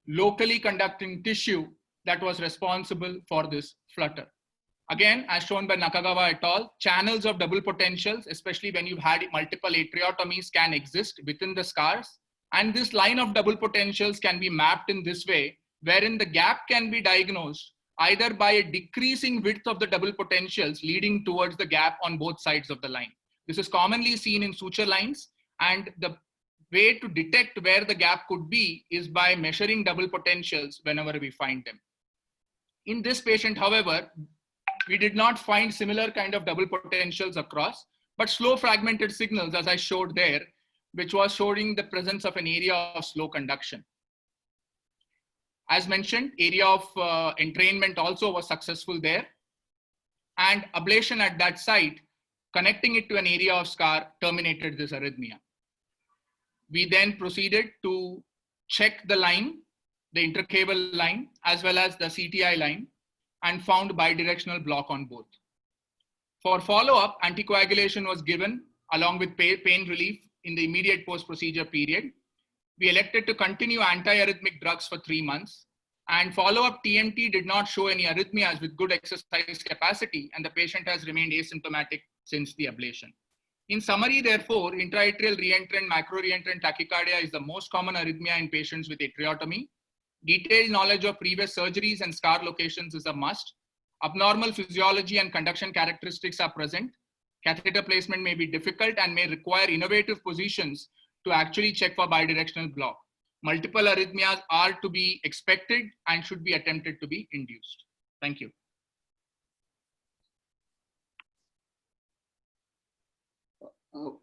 locally conducting tissue that was responsible for this flutter. Again, as shown by Nakagawa et al., channels of double potentials, especially when you've had multiple atriotomies, can exist within the scars. And this line of double potentials can be mapped in this way, wherein the gap can be diagnosed either by a decreasing width of the double potentials leading towards the gap on both sides of the line. This is commonly seen in suture lines, and the way to detect where the gap could be is by measuring double potentials whenever we find them. In this patient, however, we did not find similar kind of double potentials across, but slow fragmented signals, as I showed there, which was showing the presence of an area of slow conduction. As mentioned, area of entrainment also was successful there, and ablation at that site, connecting it to an area of scar, terminated this arrhythmia. We then proceeded to check the line, the intercable line, as well as the CTI line, and found bidirectional block on both. For follow-up, anticoagulation was given along with pain relief in the immediate post-procedure period. We elected to continue antiarrhythmic drugs for 3 months, and follow-up TMT did not show any arrhythmias with good exercise capacity, and the patient has remained asymptomatic since the ablation. In summary, therefore, intraatrial reentrant macro-reentrant tachycardia is the most common arrhythmia in patients with atriotomy. Detailed knowledge of previous surgeries and scar locations is a must. Abnormal physiology and conduction characteristics are present. Catheter placement may be difficult and may require innovative positions to actually check for bidirectional block. Multiple arrhythmias are to be expected and should be attempted to be induced. Thank you.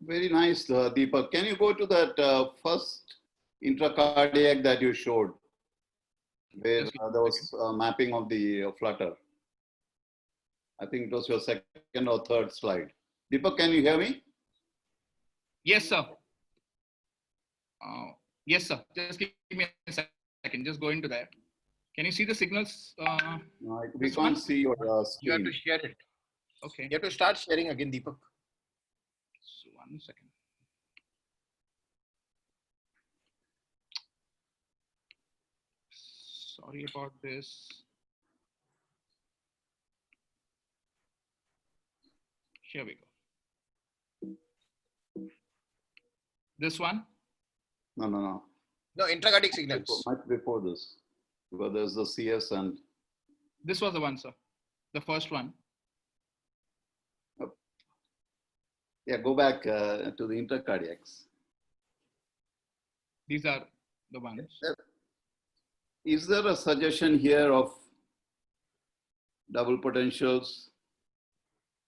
Very nice, Deepak. Can you go to that first intracardiac that you showed, where there was mapping of the flutter? I think it was your second or third slide. Deepak, can you hear me?
Yes, sir. Yes, sir. Just give me a second. Just go into that. Can you see the signals?
No, we can't see your screen.
You have to share it.
Okay.
You have to start sharing again, Deepak.
So 1 second. Sorry about this. Here we go. This one?
No.
No, intracardiac signals.
Much before this, because there's the CS and.
This was the one, sir. The first one.
Yeah, go back to the intracardiacs.
These are the ones.
Is there a suggestion here of double potentials?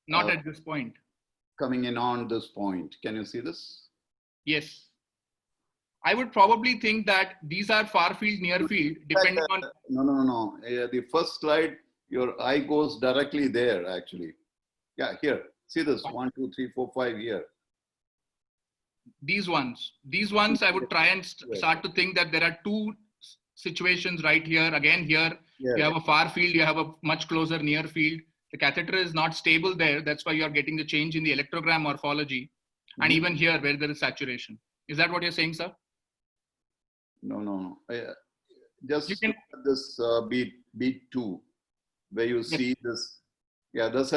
Not at this point.
Coming in on this point. Can you see this?
Yes. I would probably think that these are far field, near field, depending on.
No. The first slide, your eye goes directly there, actually. Yeah, here. See this 1, 2, 3, 4, 5 here.
These ones, I would try and start to think that there are two situations right here. Again, here you have a far field, you have a much closer near field. The catheter is not stable there. That's why you're getting the change in the electrogram morphology. And even here where there is saturation. Is that what you're saying, sir?
No. Just look at this beat 2, where you see this. Yeah, there's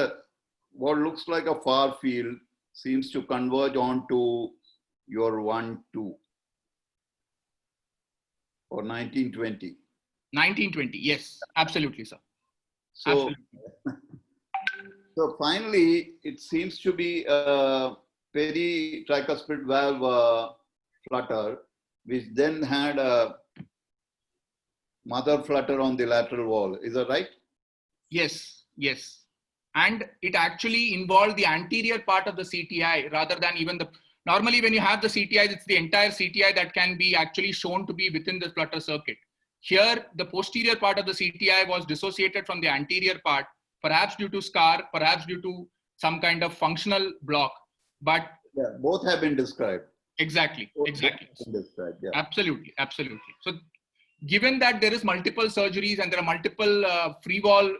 what looks like a far field seems to converge onto your 1, 2 or 1920.
1920, yes, absolutely, sir.
So,
absolutely.
So finally, it seems to be a peritricuspid valve flutter, which then had a mother flutter on the lateral wall. Is that right?
Yes. And it actually involved the anterior part of the CTI rather than even the, normally when you have the CTI, it's the entire CTI that can be actually shown to be within the flutter circuit. Here, the posterior part of the CTI was dissociated from the anterior part, perhaps due to scar, perhaps due to some kind of functional block, but.
Yeah, both have been described.
Exactly.
Described, yeah.
Absolutely. So given that there is multiple surgeries and there are multiple free wall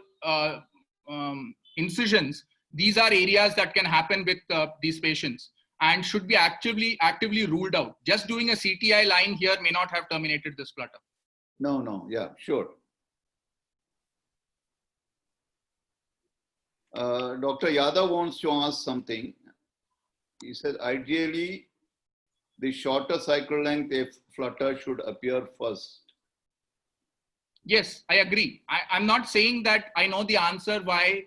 incisions, these are areas that can happen with these patients and should be actively ruled out. Just doing a CTI line here may not have terminated this flutter.
No, yeah, sure. Dr. Yadav wants to ask something. He said, ideally, the shorter cycle length if flutter should appear first.
Yes, I agree. I'm not saying that I know the answer why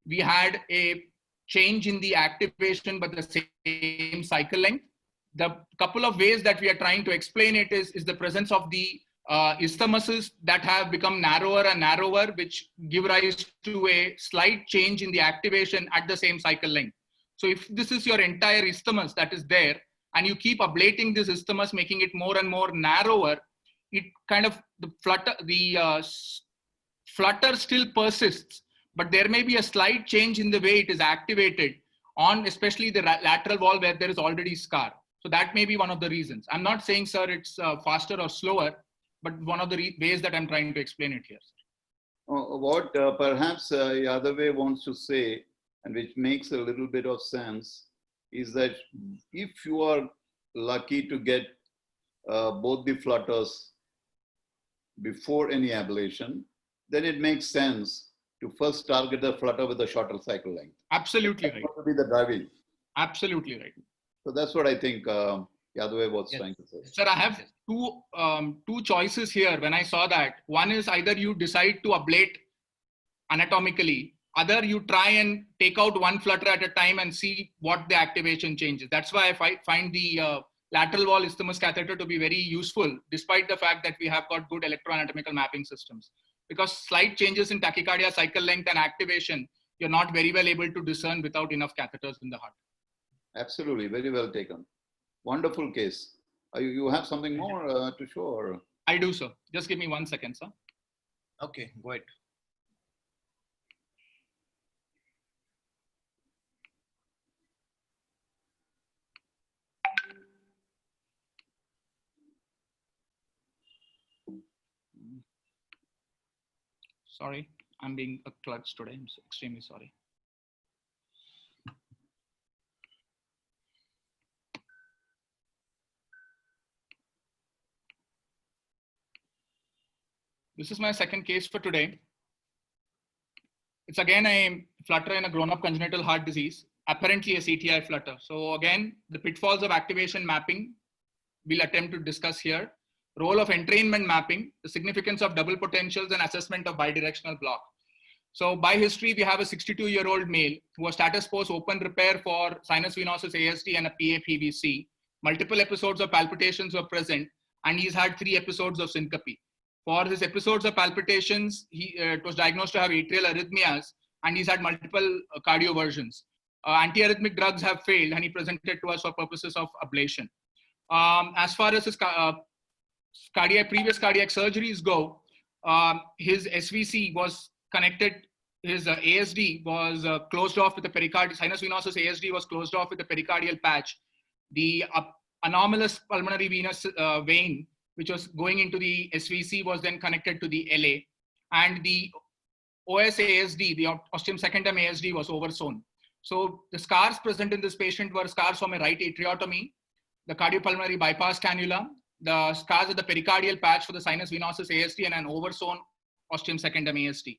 we had a change in the activation, but the same cycle length. the couple of ways that we are trying to explain it is the presence of the isthmuses that have become narrower and narrower, which give rise to a slight change in the activation at the same cycle length. So if this is your entire isthmus that is there, and you keep ablating this isthmus, making it more and more narrower, it kind of, the flutter still persists, but there may be a slight change in the way it is activated on especially the lateral wall where there is already scar. So that may be one of the reasons. I'm not saying, sir, it's faster or slower, but one of the ways that I'm trying to explain it here.
What perhaps Yadave wants to say, and which makes a little bit of sense, is that if you are lucky to get both the flutters before any ablation, then it makes sense to first target the flutter with a shorter cycle length.
Absolutely right.
That would be the driving.
Absolutely right.
So that's what I think Yadave was trying to say.
Sir, I have two choices here when I saw that. One is either you decide to ablate anatomically, other you try and take out one flutter at a time and see what the activation changes. That's why I find the lateral wall isthmus catheter to be very useful, despite the fact that we have got good electroanatomical mapping systems. Because slight changes in tachycardia, cycle length, and activation, you're not very well able to discern without enough catheters in the heart.
Absolutely, very well taken. Wonderful case. You have something more to show? Or?
I do, sir. Just give me 1 second, sir.
Okay, go ahead.
Sorry, I'm being a klutz today. I'm extremely sorry. This is my second case for today. It's again a flutter in a grown-up congenital heart disease, apparently a CTI flutter. So again, the pitfalls of activation mapping we'll attempt to discuss here. Role of entrainment mapping, the significance of double potentials, and assessment of bidirectional block. So by history, we have a 62-year-old male who was status post open repair for sinus venosus ASD and a PA-PVC. Multiple episodes of palpitations were present, and he's had 3 episodes of syncope. For his episodes of palpitations, it was diagnosed to have atrial arrhythmias, and he's had multiple cardioversions. Antiarrhythmic drugs have failed, and he presented to us for purposes of ablation. As far as his previous cardiac surgeries go, his SVC was connected, his ASD was closed off with the pericardial, sinus venosus ASD was closed off with the pericardial patch. The anomalous pulmonary venous vein, which was going into the SVC, was then connected to the LA. And the OS ASD, the ostium secundum ASD, was oversown. So the scars present in this patient were scars from a right atriotomy, the cardiopulmonary bypass cannula, the scars at the pericardial patch for the sinus venosus ASD, and an oversown ostium secundum ASD.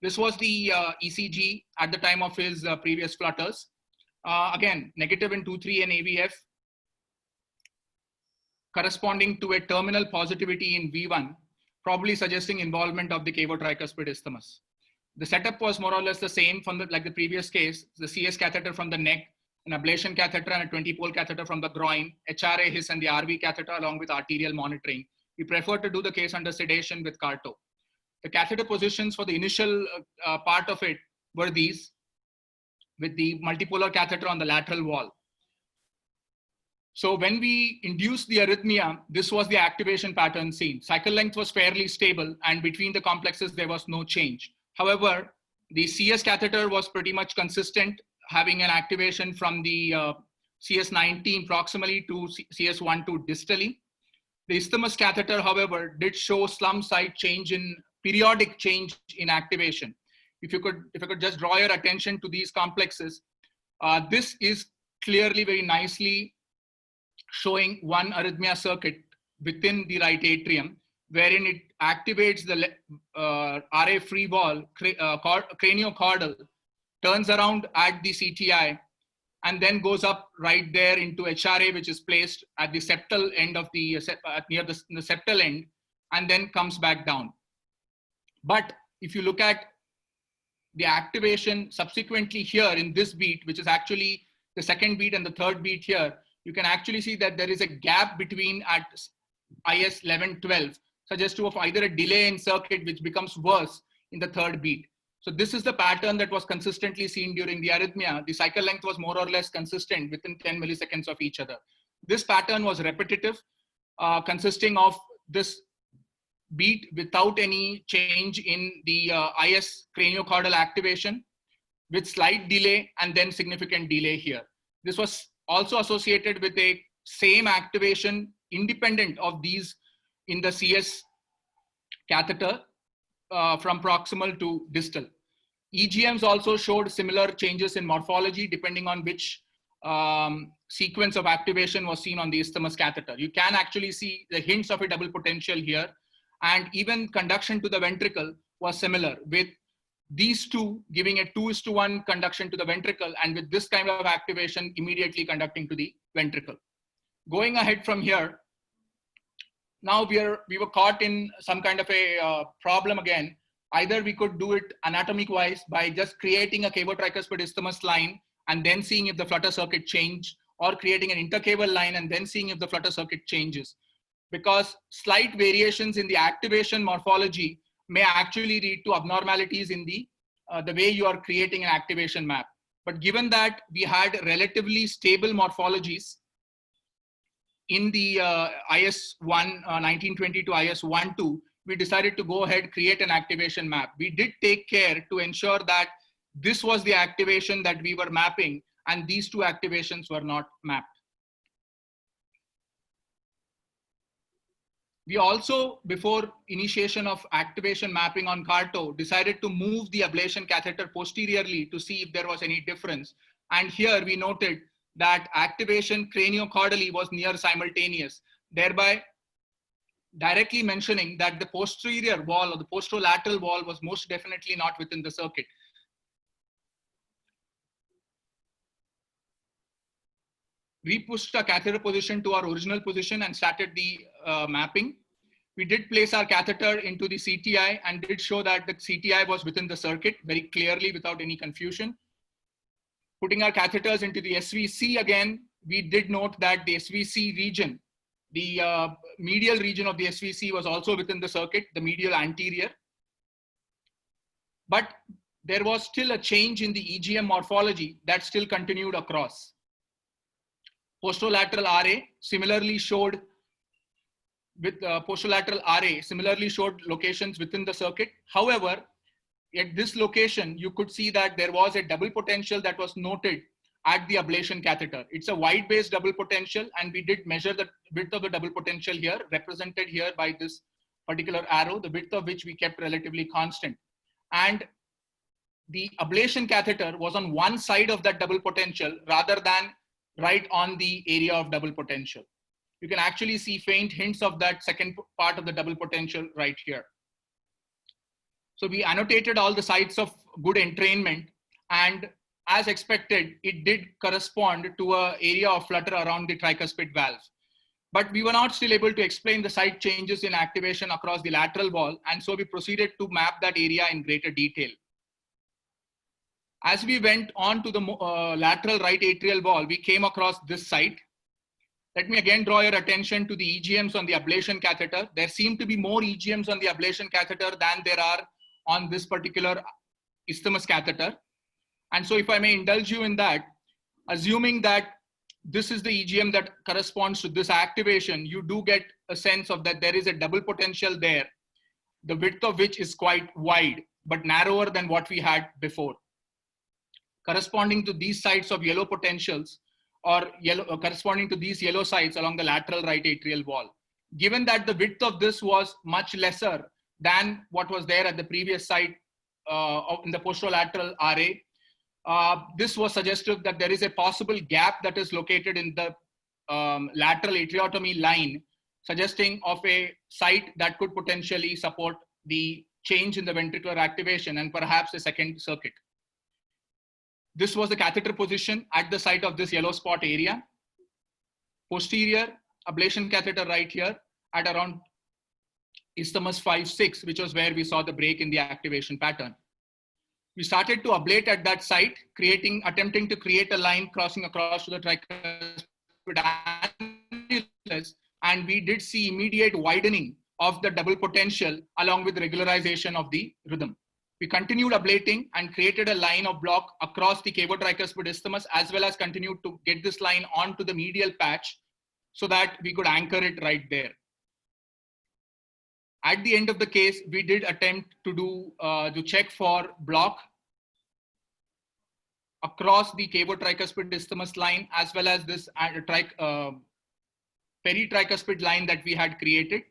This was the ECG at the time of his previous flutters. Again, negative in 2-3 and AVF, corresponding to a terminal positivity in V1, probably suggesting involvement of the cavo-tricuspid isthmus. The setup was more or less the same from like the previous case, the CS catheter from the neck, an ablation catheter and a 20-pole catheter from the groin, HRA, HIS, and the RV catheter along with arterial monitoring. We prefer to do the case under sedation with CARTO. The catheter positions for the initial part of it were these, with the multipolar catheter on the lateral wall. So when we induced the arrhythmia, this was the activation pattern seen. Cycle length was fairly stable, and between the complexes, there was no change. However, the CS catheter was pretty much consistent, having an activation from the CS19 proximally to CS12 distally. The isthmus catheter, however, did show some slight change in periodic change in activation. If I could just draw your attention to these complexes, this is clearly very nicely showing one arrhythmia circuit within the right atrium, wherein it activates the RA free wall, craniocaudal, turns around at the CTI, and then goes up right there into HRA, which is placed at the septal end of the, near the septal end, and then comes back down. But if you look at the activation subsequently here in this beat, which is actually the second beat and the third beat here, you can actually see that there is a gap between at IS 11-12, suggestive of either a delay in circuit which becomes worse in the third beat. So this is the pattern that was consistently seen during the arrhythmia. The cycle length was more or less consistent within 10 milliseconds of each other. This pattern was repetitive, consisting of this beat without any change in the IS craniocaudal activation, with slight delay and then significant delay here. This was also associated with a same activation independent of these in the CS catheter from proximal to distal. EGMs also showed similar changes in morphology depending on which sequence of activation was seen on the isthmus catheter. You can actually see the hints of a double potential here, and even conduction to the ventricle was similar, with these two giving a 2:1 conduction to the ventricle, and with this kind of activation immediately conducting to the ventricle. Going ahead from here, now we were caught in some kind of a problem again. Either we could do it anatomic wise by just creating a cavotricuspid isthmus line and then seeing if the flutter circuit changed, or creating an intercaval line and then seeing if the flutter circuit changes. Because slight variations in the activation morphology may actually lead to abnormalities in the way you are creating an activation map. But given that we had relatively stable morphologies in the IS 1920 to IS 12, we decided to go ahead, create an activation map. We did take care to ensure that this was the activation that we were mapping, and these two activations were not mapped. We also, before initiation of activation mapping on CARTO, decided to move the ablation catheter posteriorly to see if there was any difference. And here we noted that activation craniocaudally was near simultaneous, thereby directly mentioning that the posterior wall or the posterolateral wall was most definitely not within the circuit. We pushed our catheter position to our original position and started the mapping. We did place our catheter into the CTI and did show that the CTI was within the circuit very clearly without any confusion. Putting our catheters into the SVC again, we did note that the SVC region, the medial region of the SVC was also within the circuit, the medial anterior. But there was still a change in the EGM morphology that still continued across. Posterolateral RA similarly showed locations within the circuit. However, at this location, you could see that there was a double potential that was noted at the ablation catheter. It's a wide-based double potential, and we did measure the width of the double potential here, represented here by this particular arrow, the width of which we kept relatively constant. And the ablation catheter was on one side of that double potential rather than right on the area of double potential. You can actually see faint hints of that second part of the double potential right here. So we annotated all the sites of good entrainment, and as expected, it did correspond to an area of flutter around the tricuspid valve. But we were not still able to explain the site changes in activation across the lateral wall, and so we proceeded to map that area in greater detail. As we went on to the lateral right atrial wall, we came across this site. Let me again draw your attention to the EGMs on the ablation catheter. There seem to be more EGMs on the ablation catheter than there are on this particular isthmus catheter. And so if I may indulge you in that, assuming that this is the EGM that corresponds to this activation, you do get a sense of that there is a double potential there, the width of which is quite wide, but narrower than what we had before. Corresponding to these sites of yellow potentials, or corresponding to these yellow sites along the lateral right atrial wall. Given that the width of this was much lesser than what was there at the previous site in the posterolateral RA, this was suggestive that there is a possible gap that is located in the lateral atriotomy line, suggesting of a site that could potentially support the change in the ventricular activation and perhaps a second circuit. This was the catheter position at the site of this yellow spot area. Posterior ablation catheter right here at around isthmus 5-6, which was where we saw the break in the activation pattern. We started to ablate at that site, attempting to create a line crossing across to the tricuspid tricuspid annulus, and we did see immediate widening of the double potential along with regularization of the rhythm. We continued ablating and created a line of block across the cavo-tricuspid isthmus, as well as continued to get this line onto the medial patch so that we could anchor it right there. At the end of the case, we did attempt to check for block across the cavo-tricuspid isthmus line, as well as this peritricuspid line that we had created.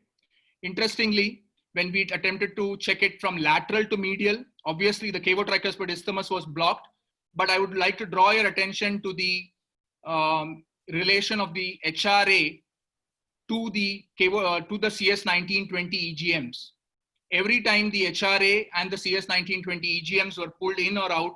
Interestingly, when we attempted to check it from lateral to medial, obviously the cavo-tricuspid isthmus was blocked, but I would like to draw your attention to the relation of the HRA to the CS1920 EGMs. Every time the HRA and the CS1920 EGMs were pulled in or out,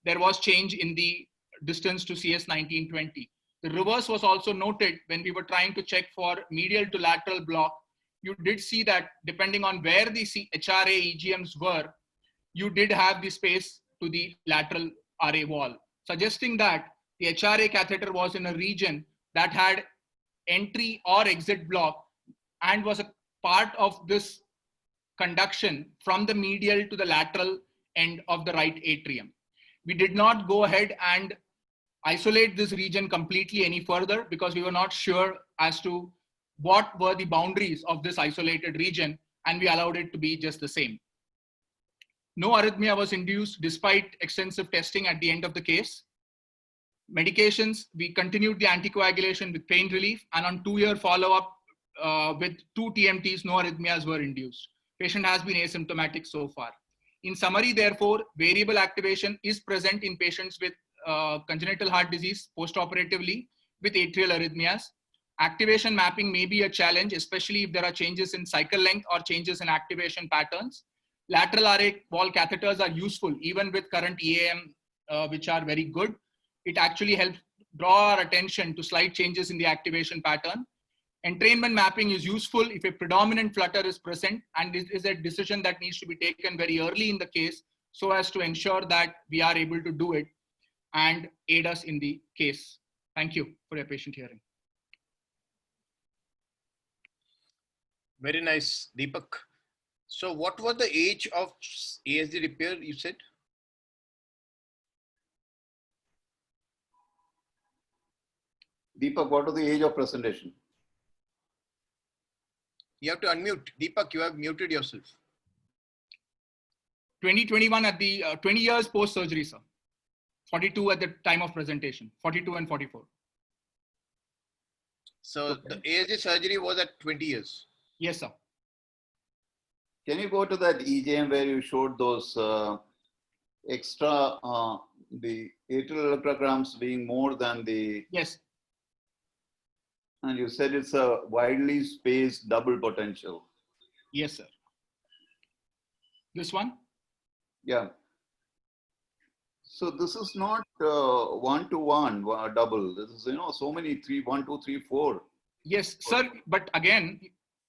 there was change in the distance to CS1920. The reverse was also noted when we were trying to check for medial to lateral block. You did see that depending on where the HRA EGMs were, you did have the space to the lateral RA wall, suggesting that the HRA catheter was in a region that had entry or exit block and was a part of this conduction from the medial to the lateral end of the right atrium. We did not go ahead and isolate this region completely any further because we were not sure as to what were the boundaries of this isolated region, and we allowed it to be just the same. No arrhythmia was induced despite extensive testing at the end of the case. Medications, we continued the anticoagulation with pain relief, and on 2-year follow-up with 2 TMTs, no arrhythmias were induced. Patient has been asymptomatic so far. In summary, therefore, variable activation is present in patients with congenital heart disease postoperatively with atrial arrhythmias. Activation mapping may be a challenge, especially if there are changes in cycle length or changes in activation patterns. Lateral RA wall catheters are useful even with current EAM, which are very good. It actually helps draw our attention to slight changes in the activation pattern. Entrainment mapping is useful if a predominant flutter is present, and this is a decision that needs to be taken very early in the case so as to ensure that we are able to do it and aid us in the case. Thank you for your patient hearing.
Very nice, Deepak. So what was the age of ASD repair, you said?
Deepak, what was the age of presentation?
You have to unmute. Deepak, you have muted yourself.
2021 at the 20 years post-surgery, sir. 42 at the time of presentation, 42 and 44.
So
Okay.
the ASD surgery was at 20 years.
Yes, sir.
Can you go to that EJM where you showed those extra, the atrial electrograms being more than the,
Yes.
and you said it's a widely spaced double potential.
Yes, sir. This one?
Yeah. So this is not 1-to-1 double. This is, so many 3, 1, 2, 3, 4.
Yes, sir. But again,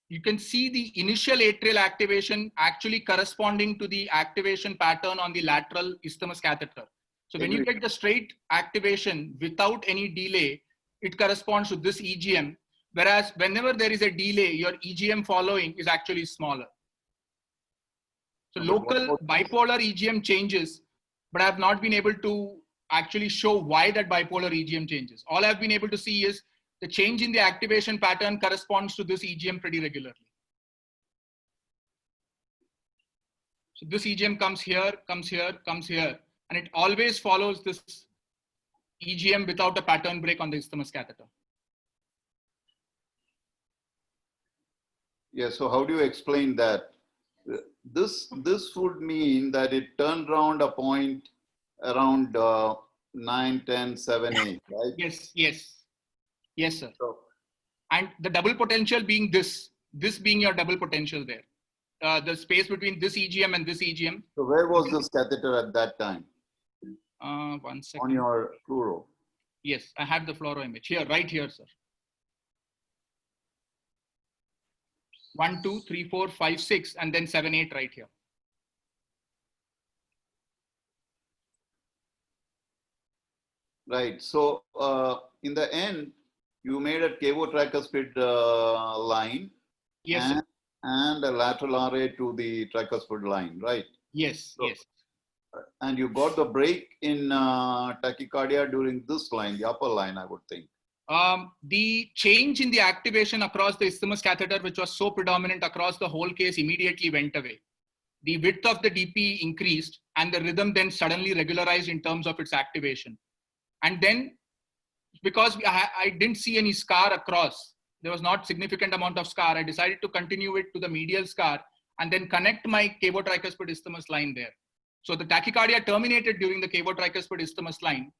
you can see the initial atrial activation actually corresponding to the activation pattern on the lateral isthmus catheter. So when you get the straight activation without any delay, it corresponds to this EGM. Whereas whenever there is a delay, your EGM following is actually smaller. So local bipolar EGM changes, but I have not been able to actually show why that bipolar EGM changes. All I've been able to see is the change in the activation pattern corresponds to this EGM pretty regularly. So this EGM comes here, comes here, comes here, and it always follows this EGM without a pattern break on the isthmus catheter.
Yeah, so how do you explain that? This would mean that it turned around a point around 9, 10, 7, 8, right?
Yes, yes. Yes, sir.
So,
And the double potential being this being your double potential there. The space between this EGM and this EGM.
so where was this catheter at that time?
1 second.
On your fluoro?
Yes, I have the fluoro image here, right here, sir. 1, 2, 3, 4, 5, 6, and then 7, 8 right here.
Right. So in the end, you made a cavo tricuspid line
Yes, sir.
and a lateral RA to the tricuspid line, right?
Yes,
So,
yes.
and you got the break in tachycardia during this line, the upper line, I would think.
The change in the activation across the isthmus catheter, which was so predominant across the whole case, immediately went away. The width of the DP increased and the rhythm then suddenly regularized in terms of its activation. And then because I didn't see any scar across, there was not significant amount of scar, I decided to continue it to the medial scar and then connect my cavo-tricuspid isthmus line there. So the tachycardia terminated during the cavo-tricuspid isthmus line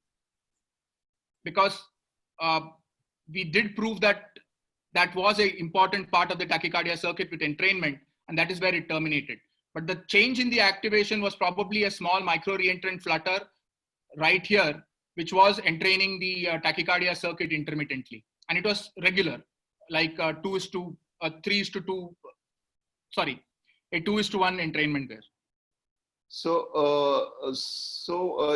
because we did prove that that was an important part of the tachycardia circuit with entrainment, and that is where it terminated. But the change in the activation was probably a small micro-reentrant flutter right here, which was entraining the tachycardia circuit intermittently. And it was regular, like 2:3:2, sorry, a 2:1 entrainment there.
So,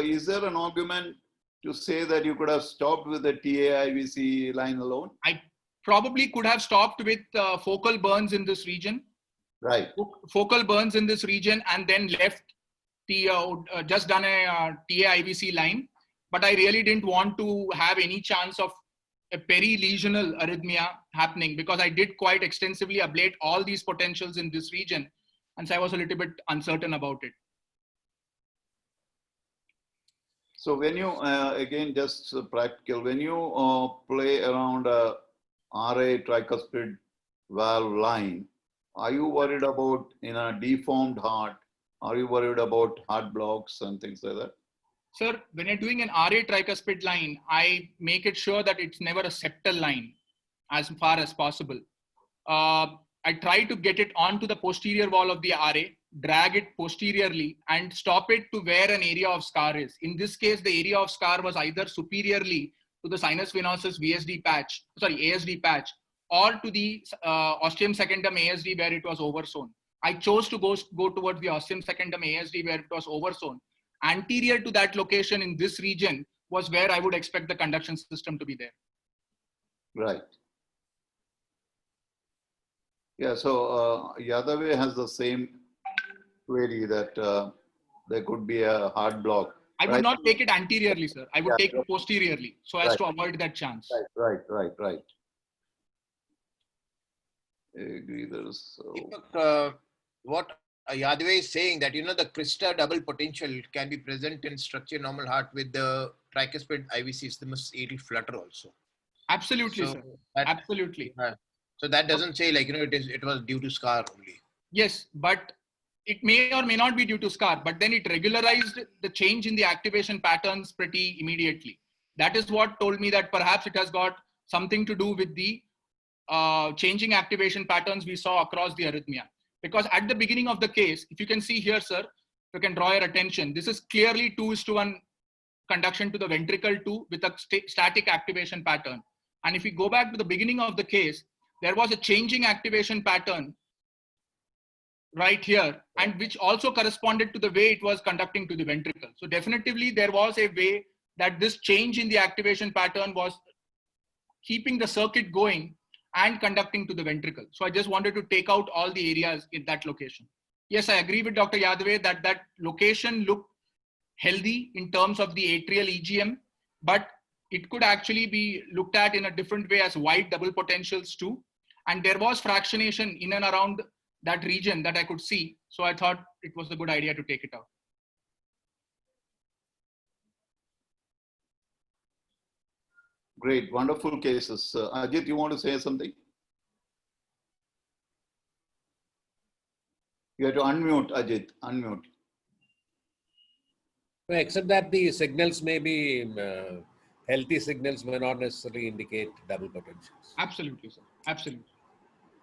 is there an argument to say that you could have stopped with the TAIVC line alone?
I probably could have stopped with focal burns in this region.
Right.
Focal burns in this region and then left the just done a TAIVC line. But I really didn't want to have any chance of a perilesional arrhythmia happening because I did quite extensively ablate all these potentials in this region. And so I was a little bit uncertain about it.
So when you, again, just practical, when you play around a RA tricuspid valve line, are you worried about in a deformed heart? Are you worried about heart blocks and things like that?
Sir, when you're doing an RA tricuspid line, I make it sure that it's never a septal line as far as possible. I try to get it onto the posterior wall of the RA, drag it posteriorly and stop it to where an area of scar is. In this case, the area of scar was either superiorly to the sinus venosus VSD patch, sorry, ASD patch, or to the ostium secundum ASD where it was oversown. I chose to go towards the ostium secundum ASD where it was oversown. Anterior to that location in this region was where I would expect the conduction system to be there.
Right. Yeah, so Yadave has the same query that there could be a heart block.
I would not take it anteriorly, sir. I would take it posteriorly so as
Right.
to avoid that chance.
Right. I agree. There's
What Yadave is saying that, the Krista double potential can be present in structure normal heart with the tricuspid IVC isthmus atrial flutter also.
Absolutely,
So
sir.
that-
Absolutely.
So that doesn't say like, it was due to scar only.
Yes, but it may or may not be due to scar, but then it regularized the change in the activation patterns pretty immediately. That is what told me that perhaps it has got something to do with the changing activation patterns we saw across the arrhythmia. Because at the beginning of the case, if you can see here, sir, if you can draw your attention, this is clearly 2:1 conduction to the ventricle 2 with a static activation pattern. And if we go back to the beginning of the case, there was a changing activation pattern right here, and which also corresponded to the way it was conducting to the ventricle. So definitively there was a way that this change in the activation pattern was keeping the circuit going and conducting to the ventricle. So I just wanted to take out all the areas in that location. Yes, I agree with Dr. Yadave that that location looked healthy in terms of the atrial EGM, but it could actually be looked at in a different way as wide double potentials too. And there was fractionation in and around that region that I could see. So I thought it was a good idea to take it out.
great, wonderful cases. Ajit, you want to say something? You have to unmute, Ajit, unmute.
Except that the signals may be healthy signals may not necessarily indicate double potentials.
Absolutely, sir. Absolutely.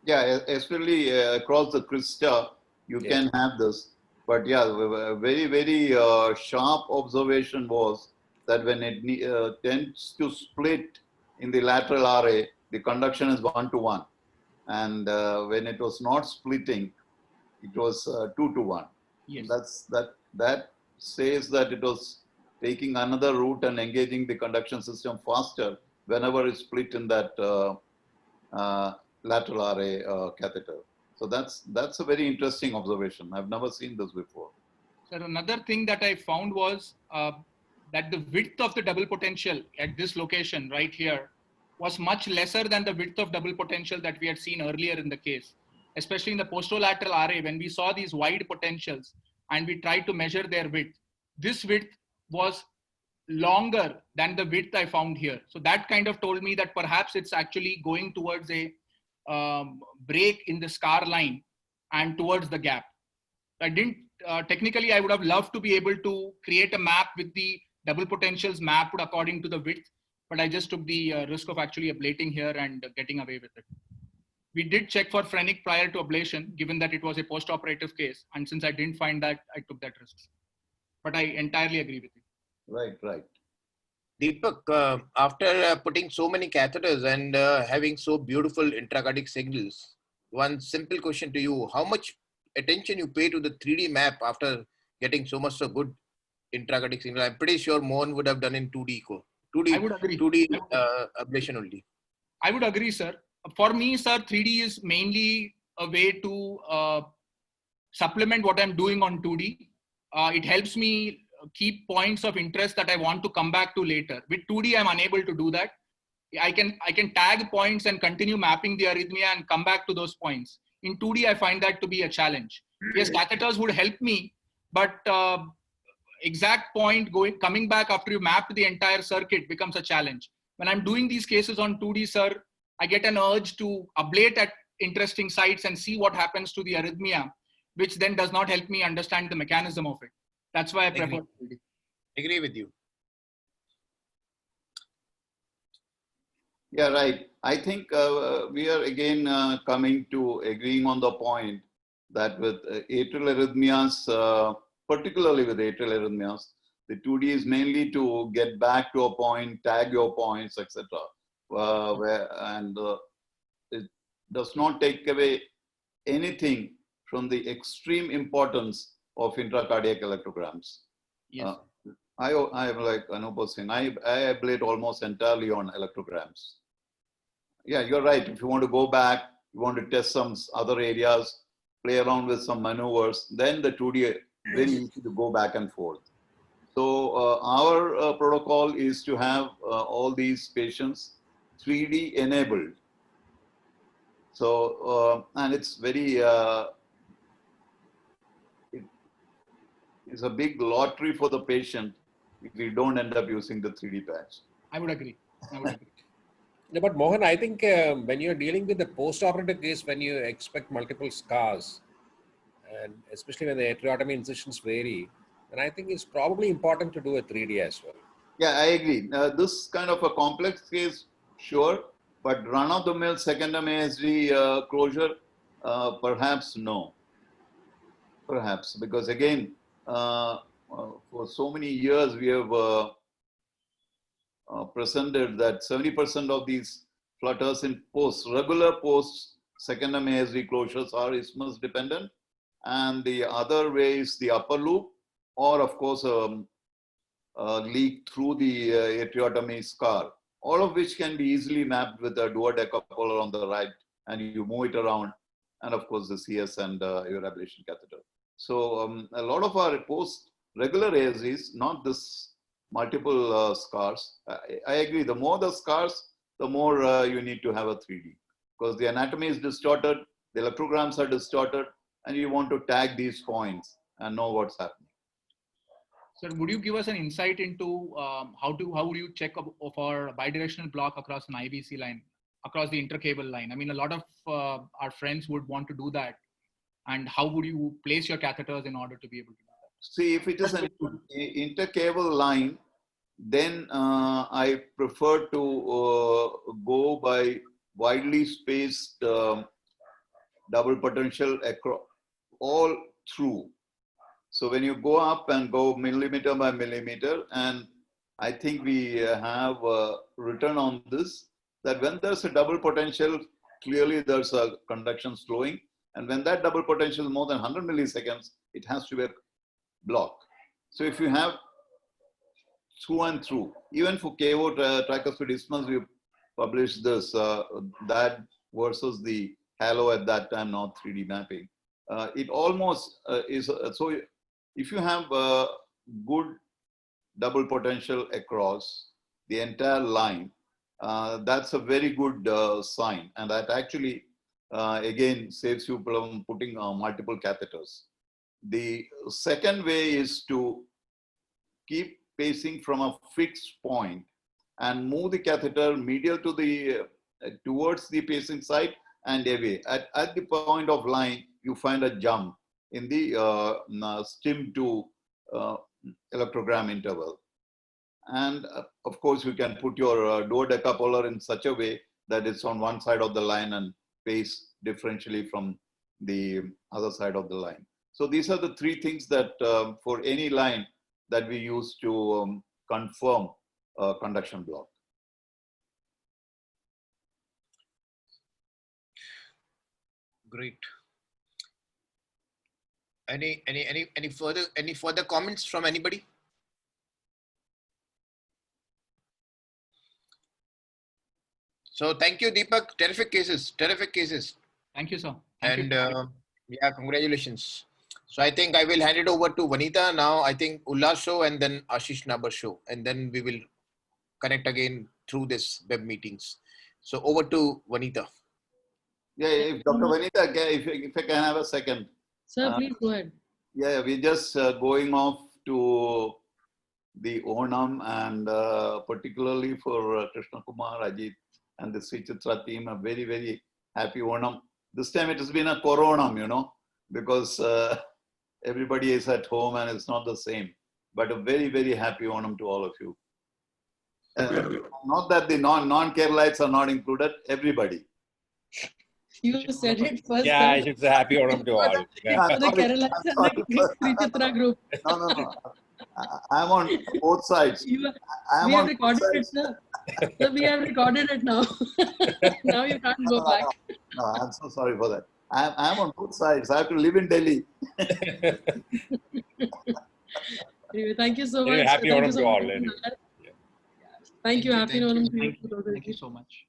Yeah, especially across the Krista, you can have this. But yeah, a very, very sharp observation was that when it tends to split in the lateral RA, the conduction is 1:1. And when it was not splitting, it was 2:1.
Yes.
That says that it was taking another route and engaging the conduction system faster whenever it's split in that lateral RA catheter. So that's a very interesting observation. I've never seen this before.
Sir, another thing that I found was that the width of the double potential at this location right here was much lesser than the width of double potential that we had seen earlier in the case, especially in the posterolateral RA. When we saw these wide potentials and we tried to measure their width, this width was longer than the width I found here. So that kind of told me that perhaps it's actually going towards a break in the scar line and towards the gap. I didn't, technically I would have loved to be able to create a map with the double potentials mapped according to the width, but I just took the risk of actually ablating here and getting away with it. We did check for phrenic prior to ablation, given that it was a post-operative case. And since I didn't find that, I took that risk. But I entirely agree with you.
Right, right.
Deepak, after putting so many catheters and having so beautiful intracardiac signals, one simple question to you: how much attention you pay to the 3D map after getting so good intracardiac signal? I'm pretty sure Mohan would have done in 2D
I would agree.
2D ablation only.
I would agree, sir. For me, sir, 3D is mainly a way to supplement what I'm doing on 2D. It helps me keep points of interest that I want to come back to later. With 2D, I'm unable to do that. I can tag points and continue mapping the arrhythmia and come back to those points. In 2D, I find that to be a challenge. Yes, catheters would help me, but exact point coming back after you mapped the entire circuit becomes a challenge. When I'm doing these cases on 2D, sir, I get an urge to ablate at interesting sites and see what happens to the arrhythmia, which then does not help me understand the mechanism of it. That's why I prefer 2D.
Agree with you.
Yeah, right. I think we are again coming to agreeing on the point that with atrial arrhythmias, particularly with atrial arrhythmias, the 2D is mainly to get back to a point, tag your points, etc. It does not take away anything from the extreme importance of intracardiac electrograms.
Yes.
I am like Anup Singh. I ablate almost entirely on electrograms. Yeah, you're right. If you want to go back, you want to test some other areas, play around with some maneuvers, then the 2D very easy to go back and forth. So our protocol is to have all these patients 3D enabled. So and it's very it's a big lottery for the patient if we don't end up using the 3D patch.
I would agree.
No, but Mohan, I think when you're dealing with the post-operative case, when you expect multiple scars, and especially when the atriotomy incisions vary, then I think it's probably important to do a 3D as well.
Yeah, I agree. This kind of a complex case, sure, but run-of-the-mill second MASD closure, perhaps no. Perhaps, because again, for so many years we have presented that 70% of these flutters in regular post second MASD closures are isthmus dependent, and the other way is the upper loop, or of course leak through the atriotomy scar, all of which can be easily mapped with a duodecapolar on the right, and you move it around, and of course the CS and your ablation catheter. So a lot of our post regular ASDs, not this multiple scars. I agree. The more the scars, the more you need to have a 3D, because the anatomy is distorted, the electrograms are distorted, and you want to tag these points and know what's happening.
Sir, would you give us an insight into how would you check for bidirectional block across an IVC line, across the intercable line? I mean, a lot of our friends would want to do that. And how would you place your catheters in order to be able to do that?
See, if it is an intercable line, then I prefer to go by widely spaced double potential across all through. So when you go up and go millimeter by millimeter, and I think we have written on this, that when there's a double potential, clearly there's a conduction slowing. And when that double potential is more than 100 milliseconds, it has to be a block. So if you have through and through, even for KO tricuspid isthmus, we published this, that versus the halo at that time, not 3D mapping. It almost is, so if you have good double potential across the entire line, that's a very good sign. And that actually, again, saves you from putting multiple catheters. The second way is to keep pacing from a fixed point and move the catheter medial to the, towards the pacing site and away. At the point of line, you find a jump in the stim to electrogram interval. And of course, you can put your duodecapolar in such a way that it's on one side of the line and pace differentially from the other side of the line. So these are the three things that for any line that we use to confirm a conduction block.
Great. Any further comments from anybody? So thank you, Deepak. Terrific cases. Terrific cases.
Thank you, sir. Thank
And yeah, congratulations. So I think I will hand it over to Vanita now. I think Ullas show and then Ashish Nabar show, and then we will connect again through this web meetings. So over to Vanita.
Yeah, if Dr. Vanita, if I can have a second.
Sir, please go ahead.
Yeah, we're just going off to the Onam, and particularly for Krishna Kumar, Ajit, and the Sri Chitra team, a very, very happy Onam. This time it has been a Coronam, you know, because everybody is at home and it's not the same. But a very, very happy Onam to all of you. Not that the non-Keralites are not included, everybody.
You said it first.
Yeah, I should say happy Onam to all. Yeah.
For the Keralites and the Sri Chitra group.
No. I'm on both sides.
We have recorded it, sir. So we have recorded it now. Now you can't go back.
No, I'm so sorry for that. I'm on both sides. I have to live in Delhi.
Anyway, thank you so much.
Anyway, happy Onam to all.
Thank you. Happy Onam to you.
Thank you so much.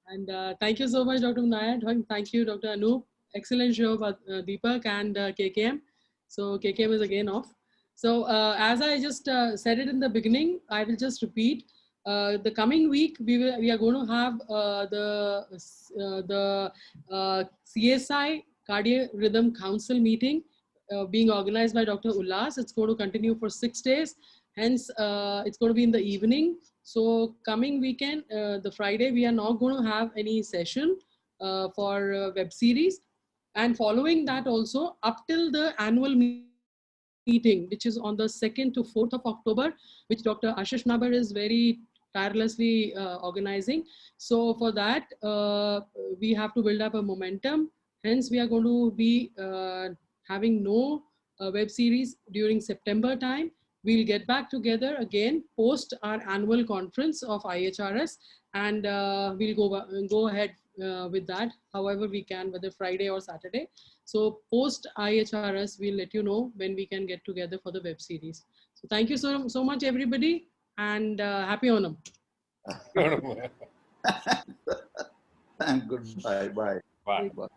And thank you so much, Dr. Nayat. Thank you, Dr. Anup. Excellent show, Deepak and KKM. So KKM is again off. So as I just said it in the beginning, I will just repeat. The coming week, we are going to have the CSI Cardiac Rhythm Council meeting being organized by Dr. Ullas. It's going to continue for 6 days. Hence, it's going to be in the evening. So coming weekend, the Friday, we are not going to have any session for web series. And following that also, up till the annual meeting, which is on the 2nd to 4th of October, which Dr. Ashish Nabar is very tirelessly organizing. So for that, we have to build up a momentum. Hence, we are going to be having no web series during September time. We'll get back together again post our annual conference of IHRS, and we'll go ahead with that however we can, whether Friday or Saturday. So post IHRS, we'll let you know when we can get together for the web series. So thank you so much, everybody, and happy Onam.
And goodbye. Bye.
Bye.
Bye.